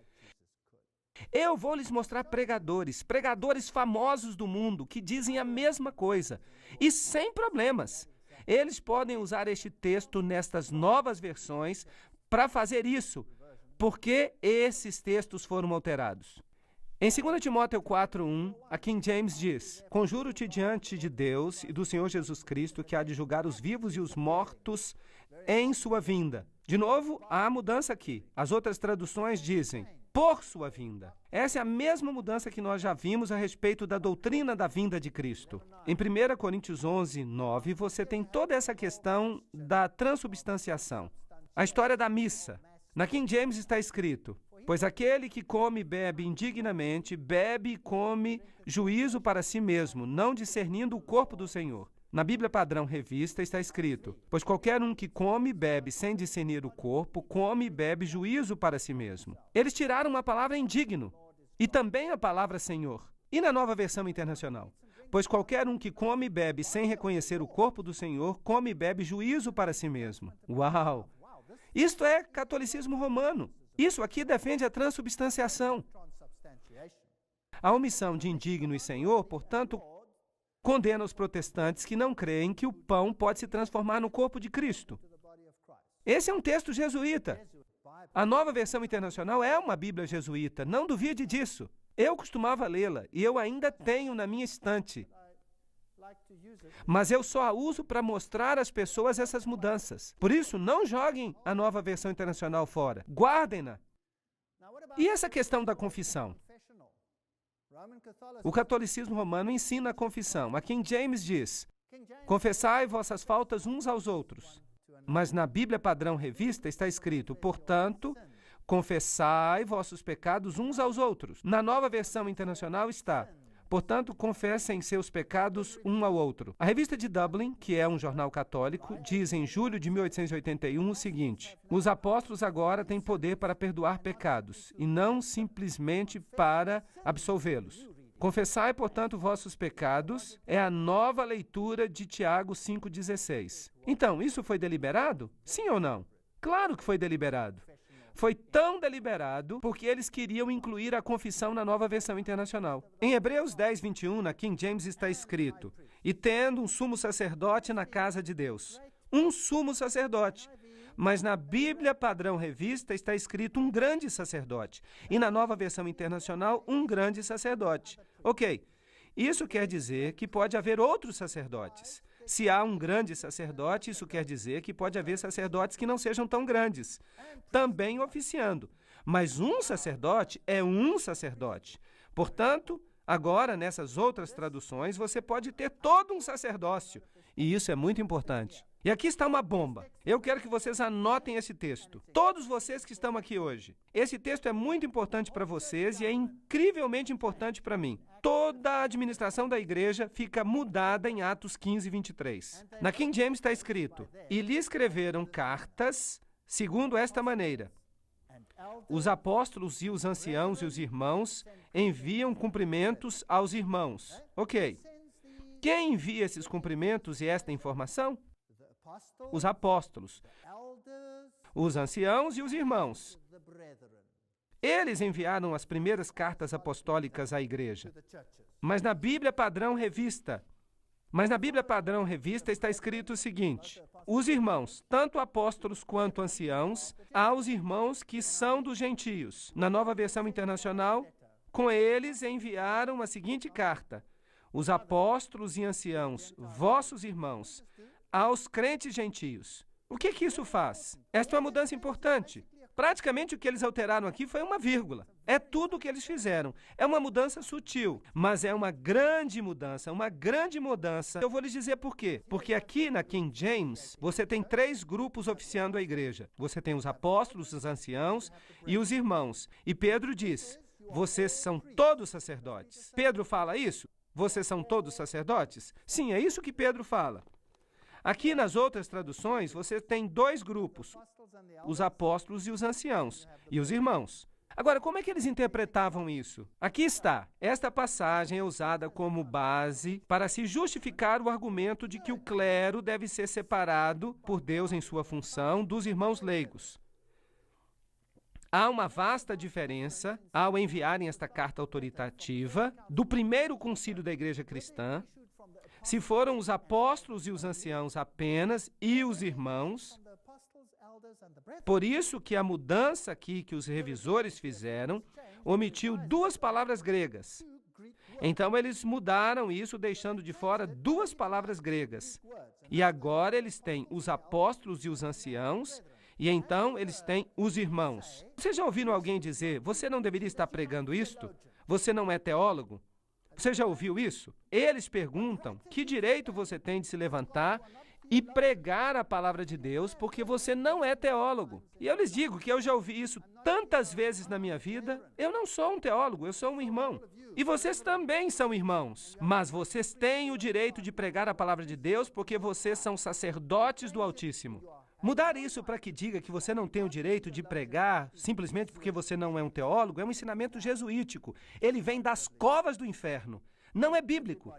Eu vou lhes mostrar pregadores famosos do mundo que dizem a mesma coisa e sem problemas. Eles podem usar este texto nestas novas versões para fazer isso, porque esses textos foram alterados. Em 2 Timóteo 4:1, a King James diz: conjuro-te diante de Deus e do Senhor Jesus Cristo, que há de julgar os vivos e os mortos em sua vinda. De novo, há mudança aqui. As outras traduções dizem: por sua vinda. Essa é a mesma mudança que nós já vimos a respeito da doutrina da vinda de Cristo. Em 1 Coríntios 11:9, você tem toda essa questão da transubstanciação. A história da missa. Na King James está escrito: pois aquele que come e bebe indignamente, bebe e come juízo para si mesmo, não discernindo o corpo do Senhor. Na Bíblia Padrão Revista está escrito: pois qualquer um que come e bebe sem discernir o corpo, come e bebe juízo para si mesmo. Eles tiraram a palavra indigno e também a palavra Senhor. E na Nova Versão Internacional? Pois qualquer um que come e bebe sem reconhecer o corpo do Senhor, come e bebe juízo para si mesmo. Uau! Isto é catolicismo romano. Isso aqui defende a transubstanciação. A omissão de indigno e Senhor, portanto, condena os protestantes que não creem que o pão pode se transformar no corpo de Cristo. Esse é um texto jesuíta. A Nova Versão Internacional é uma Bíblia jesuíta, não duvide disso. Eu costumava lê-la e eu ainda tenho na minha estante. Mas eu só a uso para mostrar às pessoas essas mudanças. Por isso, não joguem a Nova Versão Internacional fora. Guardem-na. E essa questão da confissão? O catolicismo romano ensina a confissão. A King James diz: confessai vossas faltas uns aos outros. Mas na Bíblia Padrão Revista está escrito: portanto, confessai vossos pecados uns aos outros. Na Nova Versão Internacional está: portanto, confessem seus pecados um ao outro. A Revista de Dublin, que é um jornal católico, diz em julho de 1881 o seguinte: os apóstolos agora têm poder para perdoar pecados, e não simplesmente para absolvê-los. Confessai, portanto, vossos pecados, é a nova leitura de Tiago 5,16. Então, isso foi deliberado? Sim ou não? Claro que foi deliberado. Foi tão deliberado porque eles queriam incluir a confissão na Nova Versão Internacional. Em Hebreus 10:21, na King James, está escrito: e tendo um sumo sacerdote na casa de Deus. Um sumo sacerdote. Mas na Bíblia Padrão Revista está escrito um grande sacerdote. E na Nova Versão Internacional, um grande sacerdote. Ok, isso quer dizer que pode haver outros sacerdotes. Se há um grande sacerdote, isso quer dizer que pode haver sacerdotes que não sejam tão grandes, também oficiando. Mas um sacerdote é um sacerdote. Portanto, agora, nessas outras traduções, você pode ter todo um sacerdócio. E isso é muito importante. E aqui está uma bomba. Eu quero que vocês anotem esse texto. Todos vocês que estão aqui hoje. Esse texto é muito importante para vocês e é incrivelmente importante para mim. Toda a administração da igreja fica mudada em Atos 15:23. Na King James está escrito: e lhe escreveram cartas segundo esta maneira: os apóstolos e os anciãos e os irmãos enviam cumprimentos aos irmãos. Ok. Quem envia esses cumprimentos e esta informação? Os apóstolos, os anciãos e os irmãos. Eles enviaram as primeiras cartas apostólicas à igreja. Mas na Bíblia Padrão Revista está escrito o seguinte: os irmãos, tanto apóstolos quanto anciãos, aos irmãos que são dos gentios. Na Nova Versão Internacional, com eles enviaram a seguinte carta: os apóstolos e anciãos, vossos irmãos, aos crentes gentios. O que isso faz? Esta é uma mudança importante. Praticamente o que eles alteraram aqui foi uma vírgula. É tudo o que eles fizeram. É uma mudança sutil, mas é uma grande mudança, uma grande mudança. Eu vou lhes dizer por quê. Porque aqui na King James, você tem 3 grupos oficiando a igreja. Você tem os apóstolos, os anciãos e os irmãos. E Pedro diz: vocês são todos sacerdotes. Pedro fala isso? Vocês são todos sacerdotes? Sim, é isso que Pedro fala. Aqui nas outras traduções, você tem 2 grupos, os apóstolos e os anciãos, e os irmãos. Agora, como é que eles interpretavam isso? Aqui está. Esta passagem é usada como base para se justificar o argumento de que o clero deve ser separado por Deus em sua função dos irmãos leigos. Há uma vasta diferença ao enviarem esta carta autoritativa do primeiro concílio da igreja cristã. Se foram os apóstolos e os anciãos apenas e os irmãos, por isso que a mudança aqui que os revisores fizeram omitiu 2 palavras gregas. Então eles mudaram isso, deixando de fora 2 palavras gregas. E agora eles têm os apóstolos e os anciãos, e então eles têm os irmãos. Vocês já ouviram alguém dizer: você não deveria estar pregando isto? Você não é teólogo? Você já ouviu isso? Eles perguntam: que direito você tem de se levantar e pregar a palavra de Deus porque você não é teólogo? E eu lhes digo que eu já ouvi isso tantas vezes na minha vida. Eu não sou um teólogo, eu sou um irmão. E vocês também são irmãos. Mas vocês têm o direito de pregar a palavra de Deus porque vocês são sacerdotes do Altíssimo. Mudar isso para que diga que você não tem o direito de pregar simplesmente porque você não é um teólogo é um ensinamento jesuítico. Ele vem das covas do inferno. Não é bíblico.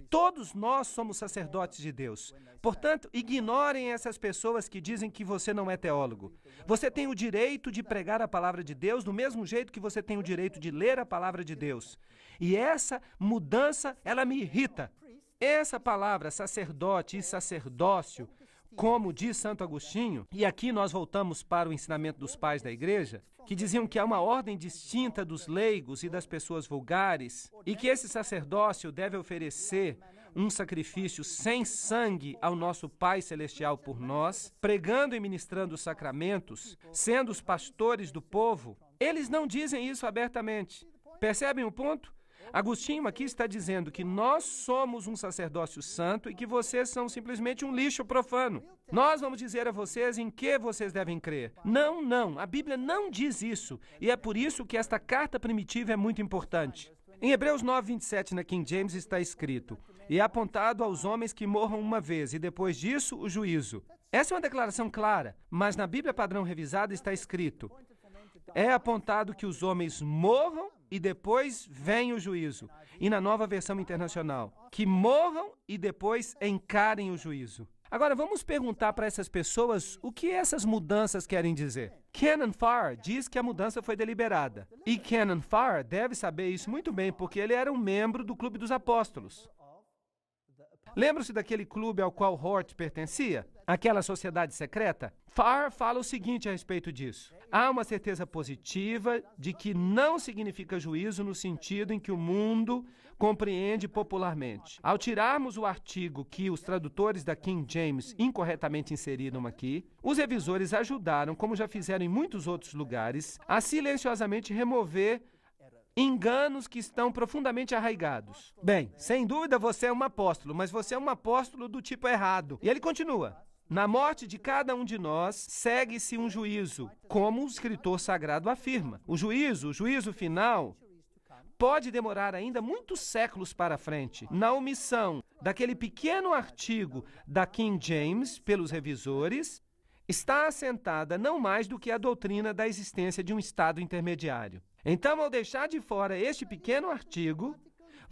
Todos nós somos sacerdotes de Deus. Portanto, ignorem essas pessoas que dizem que você não é teólogo. Você tem o direito de pregar a palavra de Deus do mesmo jeito que você tem o direito de ler a palavra de Deus. E essa mudança, ela me irrita. Essa palavra, sacerdote e sacerdócio, como diz Santo Agostinho, e aqui nós voltamos para o ensinamento dos pais da igreja, que diziam que há uma ordem distinta dos leigos e das pessoas vulgares, e que esse sacerdócio deve oferecer um sacrifício sem sangue ao nosso Pai Celestial por nós, pregando e ministrando os sacramentos, sendo os pastores do povo. Eles não dizem isso abertamente. Percebem o ponto? Agostinho aqui está dizendo que nós somos um sacerdócio santo e que vocês são simplesmente um lixo profano. Nós vamos dizer a vocês em que vocês devem crer. Não, a Bíblia não diz isso. E é por isso que esta carta primitiva é muito importante. Em Hebreus 9:27 na King James está escrito: e é apontado aos homens que morram uma vez, e depois disso o juízo. Essa é uma declaração clara, mas na Bíblia Padrão Revisada está escrito: é apontado que os homens morram e depois vem o juízo. E na Nova Versão Internacional, que morram e depois encarem o juízo. Agora, vamos perguntar para essas pessoas o que essas mudanças querem dizer. Canon Farr diz que a mudança foi deliberada. E Canon Farr deve saber isso muito bem, porque ele era um membro do Clube dos Apóstolos. Lembra-se daquele clube ao qual Hort pertencia? Aquela sociedade secreta? Farr fala o seguinte a respeito disso: há uma certeza positiva de que não significa juízo no sentido em que o mundo compreende popularmente. Ao tirarmos o artigo que os tradutores da King James incorretamente inseriram aqui, os revisores ajudaram, como já fizeram em muitos outros lugares, a silenciosamente remover enganos que estão profundamente arraigados. Bem, sem dúvida você é um apóstolo, mas você é um apóstolo do tipo errado. E ele continua: na morte de cada um de nós, segue-se um juízo, como o escritor sagrado afirma. O juízo final, pode demorar ainda muitos séculos para frente. Na omissão daquele pequeno artigo da King James pelos revisores, está assentada não mais do que a doutrina da existência de um estado intermediário. Então, ao deixar de fora este pequeno artigo,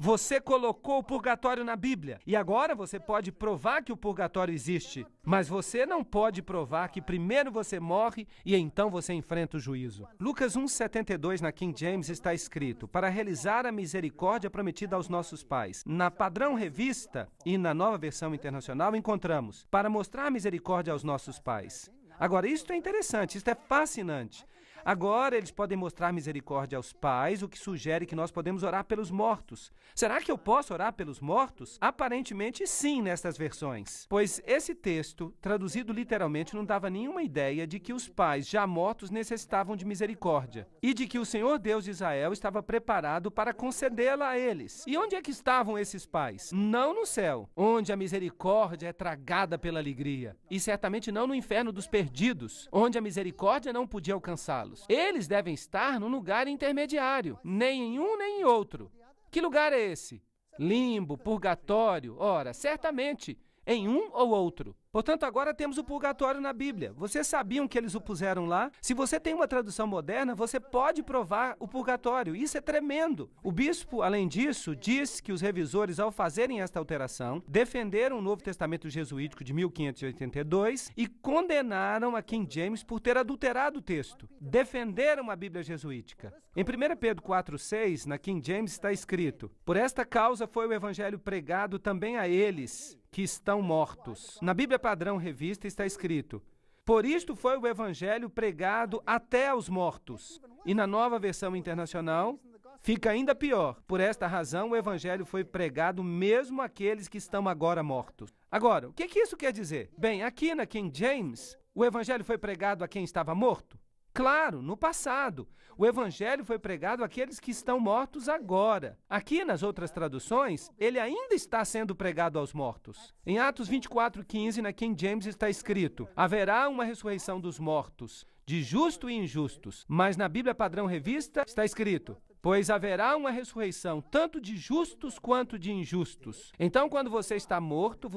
Você colocou o purgatório na Bíblia e agora você pode provar que o purgatório existe, mas você não pode provar que primeiro você morre e então você enfrenta o juízo. Lucas 1:72 na King James está escrito: para realizar a misericórdia prometida aos nossos pais. Na Padrão Revista e na Nova Versão Internacional encontramos: para mostrar misericórdia aos nossos pais. Agora, isto é interessante, isto é fascinante. Agora eles podem mostrar misericórdia aos pais, o que sugere que nós podemos orar pelos mortos. Será que eu posso orar pelos mortos? Aparentemente sim, nestas versões. Pois esse texto, traduzido literalmente, não dava nenhuma ideia de que os pais já mortos necessitavam de misericórdia e de que o Senhor Deus de Israel estava preparado para concedê-la a eles. E onde é que estavam esses pais? Não no céu, onde a misericórdia é tragada pela alegria. E certamente não no inferno dos perdidos, onde a misericórdia não podia alcançá-los. Eles devem estar num lugar intermediário, nem em um nem em outro. Que lugar é esse? Limbo, purgatório? Ora, certamente em um ou outro. Portanto, agora temos o purgatório na Bíblia. Vocês sabiam que eles o puseram lá? Se você tem uma tradução moderna, você pode provar o purgatório. Isso é tremendo. O bispo, além disso, diz que os revisores, ao fazerem esta alteração, defenderam o Novo Testamento jesuítico de 1582 e condenaram a King James por ter adulterado o texto. Defenderam a Bíblia jesuítica. Em 1 Pedro 4:6, na King James, está escrito: por esta causa foi o evangelho pregado também a eles que estão mortos. Na Bíblia Padrão Revista está escrito: por isto foi o evangelho pregado até aos mortos. E na Nova Versão Internacional fica ainda pior: por esta razão o evangelho foi pregado mesmo àqueles que estão agora mortos. Agora, o que isso quer dizer? Bem, aqui na King James, o evangelho foi pregado a quem estava morto? Claro, no passado. O evangelho foi pregado àqueles que estão mortos agora. Aqui, nas outras traduções, ele ainda está sendo pregado aos mortos. Em Atos 24:15, na King James, está escrito: haverá uma ressurreição dos mortos, de justos e injustos. Mas na Bíblia Padrão Revista está escrito: pois haverá uma ressurreição tanto de justos quanto de injustos. Então, quando você está morto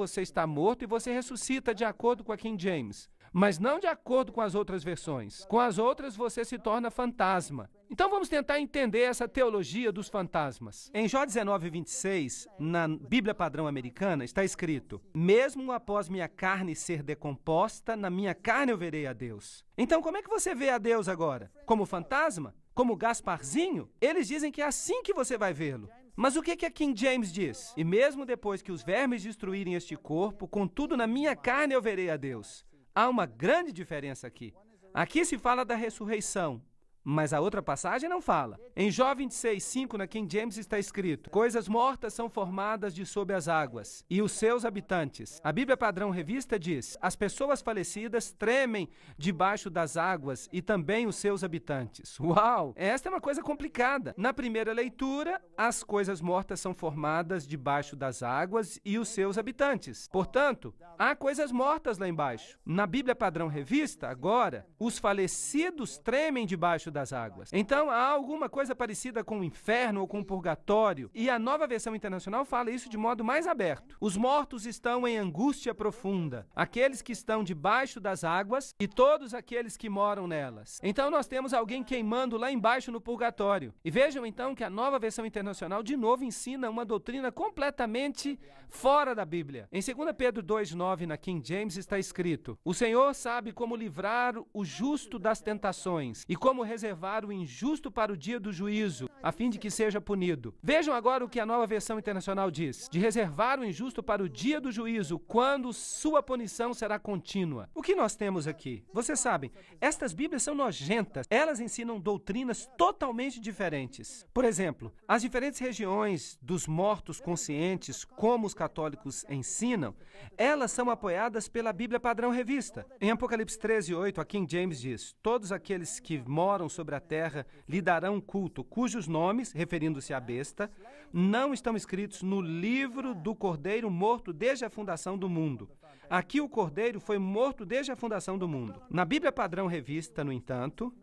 e você ressuscita de acordo com a King James. Mas não de acordo com as outras versões. Com as outras, você se torna fantasma. Então vamos tentar entender essa teologia dos fantasmas. Em Jó 19:26, na Bíblia Padrão Americana, está escrito: mesmo após minha carne ser decomposta, na minha carne eu verei a Deus. Então como é que você vê a Deus agora? Como fantasma? Como Gasparzinho? Eles dizem que é assim que você vai vê-lo. Mas o que a King James diz? E mesmo depois que os vermes destruírem este corpo, contudo na minha carne eu verei a Deus. Há uma grande diferença aqui. Aqui se fala da ressurreição, mas a outra passagem não fala. Em Jó 26:5, na King James, está escrito: coisas mortas são formadas de sob as águas, e os seus habitantes. A Bíblia Padrão Revista diz: as pessoas falecidas tremem debaixo das águas, e também os seus habitantes. Uau! Esta é uma coisa complicada. Na primeira leitura, as coisas mortas são formadas debaixo das águas e os seus habitantes. Portanto, há coisas mortas lá embaixo. Na Bíblia Padrão Revista, agora, os falecidos tremem debaixo das águas. Então, há alguma coisa parecida com o inferno ou com o purgatório, e a Nova Versão Internacional fala isso de modo mais aberto. Os mortos estão em angústia profunda, aqueles que estão debaixo das águas e todos aqueles que moram nelas. Então, nós temos alguém queimando lá embaixo no purgatório. E vejam, então, que a Nova Versão Internacional, de novo, ensina uma doutrina completamente fora da Bíblia. Em 2 Pedro 2:9, na King James, está escrito: o Senhor sabe como livrar o justo das tentações e como reservar o injusto para o dia do juízo, a fim de que seja punido. Vejam agora o que a Nova Versão Internacional diz: de reservar o injusto para o dia do juízo, quando sua punição será contínua. O que nós temos aqui? Vocês sabem, estas Bíblias são nojentas. Elas ensinam doutrinas totalmente diferentes. Por exemplo, as diferentes regiões dos mortos conscientes, como os católicos ensinam, elas são apoiadas pela Bíblia Padrão Revista. Em Apocalipse 13:8, a King James diz: todos aqueles que moram sobre a terra lhe darão culto, cujos nomes, referindo-se à besta, não estão escritos no livro do Cordeiro morto desde a fundação do mundo. Aqui o Cordeiro foi morto desde a fundação do mundo. Na Bíblia Padrão Revista, no entanto,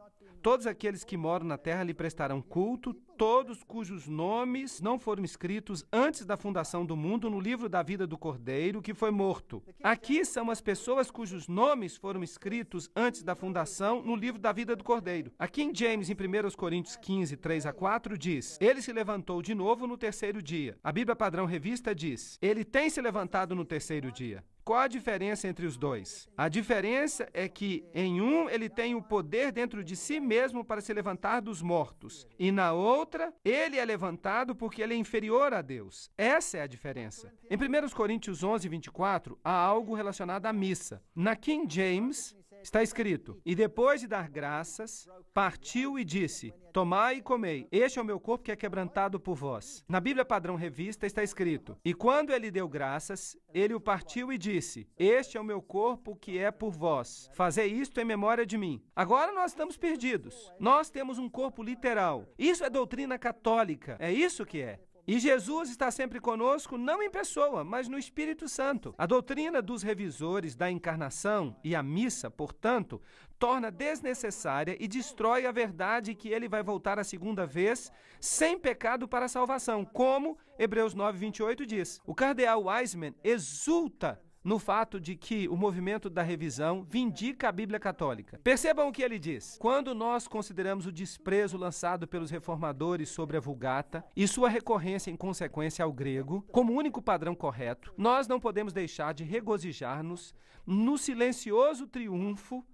Todos aqueles que moram na terra lhe prestarão culto, todos cujos nomes não foram escritos antes da fundação do mundo no livro da vida do Cordeiro, que foi morto. Aqui são as pessoas cujos nomes foram escritos antes da fundação no livro da vida do Cordeiro. Aqui em James, em 1 Coríntios 15, 3-4, diz: ele se levantou de novo no terceiro dia. A Bíblia Padrão Revista diz: ele tem se levantado no terceiro dia. Qual a diferença entre os dois? A diferença é que em um ele tem o poder dentro de si mesmo para se levantar dos mortos, e na outra ele é levantado porque ele é inferior a Deus. Essa é a diferença. Em 1 Coríntios 11, 24, há algo relacionado à missa. Na King James está escrito: e depois de dar graças, partiu e disse: tomai e comei, este é o meu corpo que é quebrantado por vós. Na Bíblia Padrão Revista está escrito: e quando ele deu graças, ele o partiu e disse: este é o meu corpo que é por vós. Fazei isto em memória de mim. Agora nós estamos perdidos. Nós temos um corpo literal. Isso é doutrina católica. É isso que é. E Jesus está sempre conosco, não em pessoa, mas no Espírito Santo. A doutrina dos revisores da encarnação e a missa, portanto, torna desnecessária e destrói a verdade que ele vai voltar a segunda vez sem pecado para a salvação, como Hebreus 9, 28 diz. O cardeal Wiseman exulta no fato de que o movimento da revisão vindica a Bíblia católica. Percebam o que ele diz. Quando nós consideramos o desprezo lançado pelos reformadores sobre a Vulgata e sua recorrência em consequência ao grego como único padrão correto, nós não podemos deixar de regozijar-nos no silencioso triunfo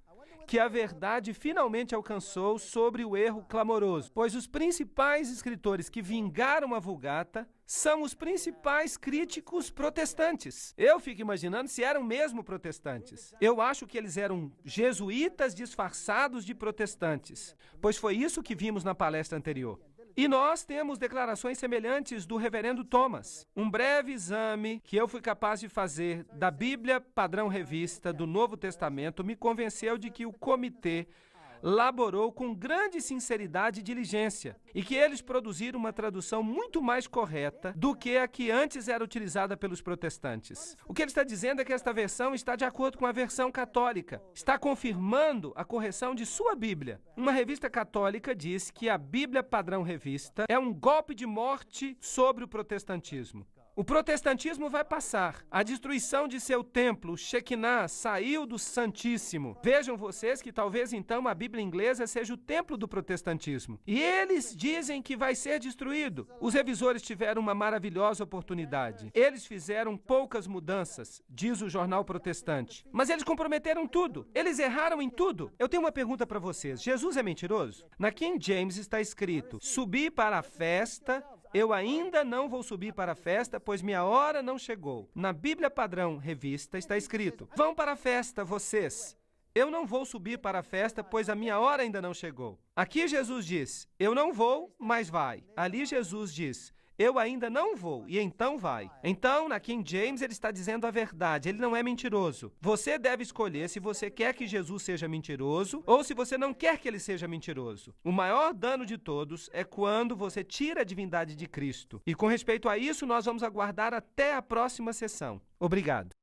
que a verdade finalmente alcançou sobre o erro clamoroso, pois os principais escritores que vingaram a Vulgata são os principais críticos protestantes. Eu fico imaginando se eram mesmo protestantes. Eu acho que eles eram jesuítas disfarçados de protestantes, pois foi isso que vimos na palestra anterior. E nós temos declarações semelhantes do reverendo Thomas. Um breve exame que eu fui capaz de fazer da Bíblia Padrão Revista do Novo Testamento me convenceu de que o comitê laborou com grande sinceridade e diligência, e que eles produziram uma tradução muito mais correta do que a que antes era utilizada pelos protestantes. O que ele está dizendo é que esta versão está de acordo com a versão católica, está confirmando a correção de sua Bíblia. Uma revista católica diz que a Bíblia Padrão Revista é um golpe de morte sobre o protestantismo. O protestantismo vai passar. A destruição de seu templo, Shekinah, saiu do Santíssimo. Vejam vocês que talvez então a Bíblia inglesa seja o templo do protestantismo. E eles dizem que vai ser destruído. Os revisores tiveram uma maravilhosa oportunidade. Eles fizeram poucas mudanças, diz o jornal protestante. Mas eles comprometeram tudo. Eles erraram em tudo. Eu tenho uma pergunta para vocês. Jesus é mentiroso? Na King James está escrito: subi para a festa. Eu ainda não vou subir para a festa, pois minha hora não chegou. Na Bíblia Padrão Revista está escrito: vão para a festa, vocês. Eu não vou subir para a festa, pois a minha hora ainda não chegou. Aqui Jesus diz: eu não vou, mas vai. Ali Jesus diz: eu ainda não vou, e então vai. Então, na King James, ele está dizendo a verdade, ele não é mentiroso. Você deve escolher se você quer que Jesus seja mentiroso ou se você não quer que ele seja mentiroso. O maior dano de todos é quando você tira a divindade de Cristo. E com respeito a isso, nós vamos aguardar até a próxima sessão. Obrigado.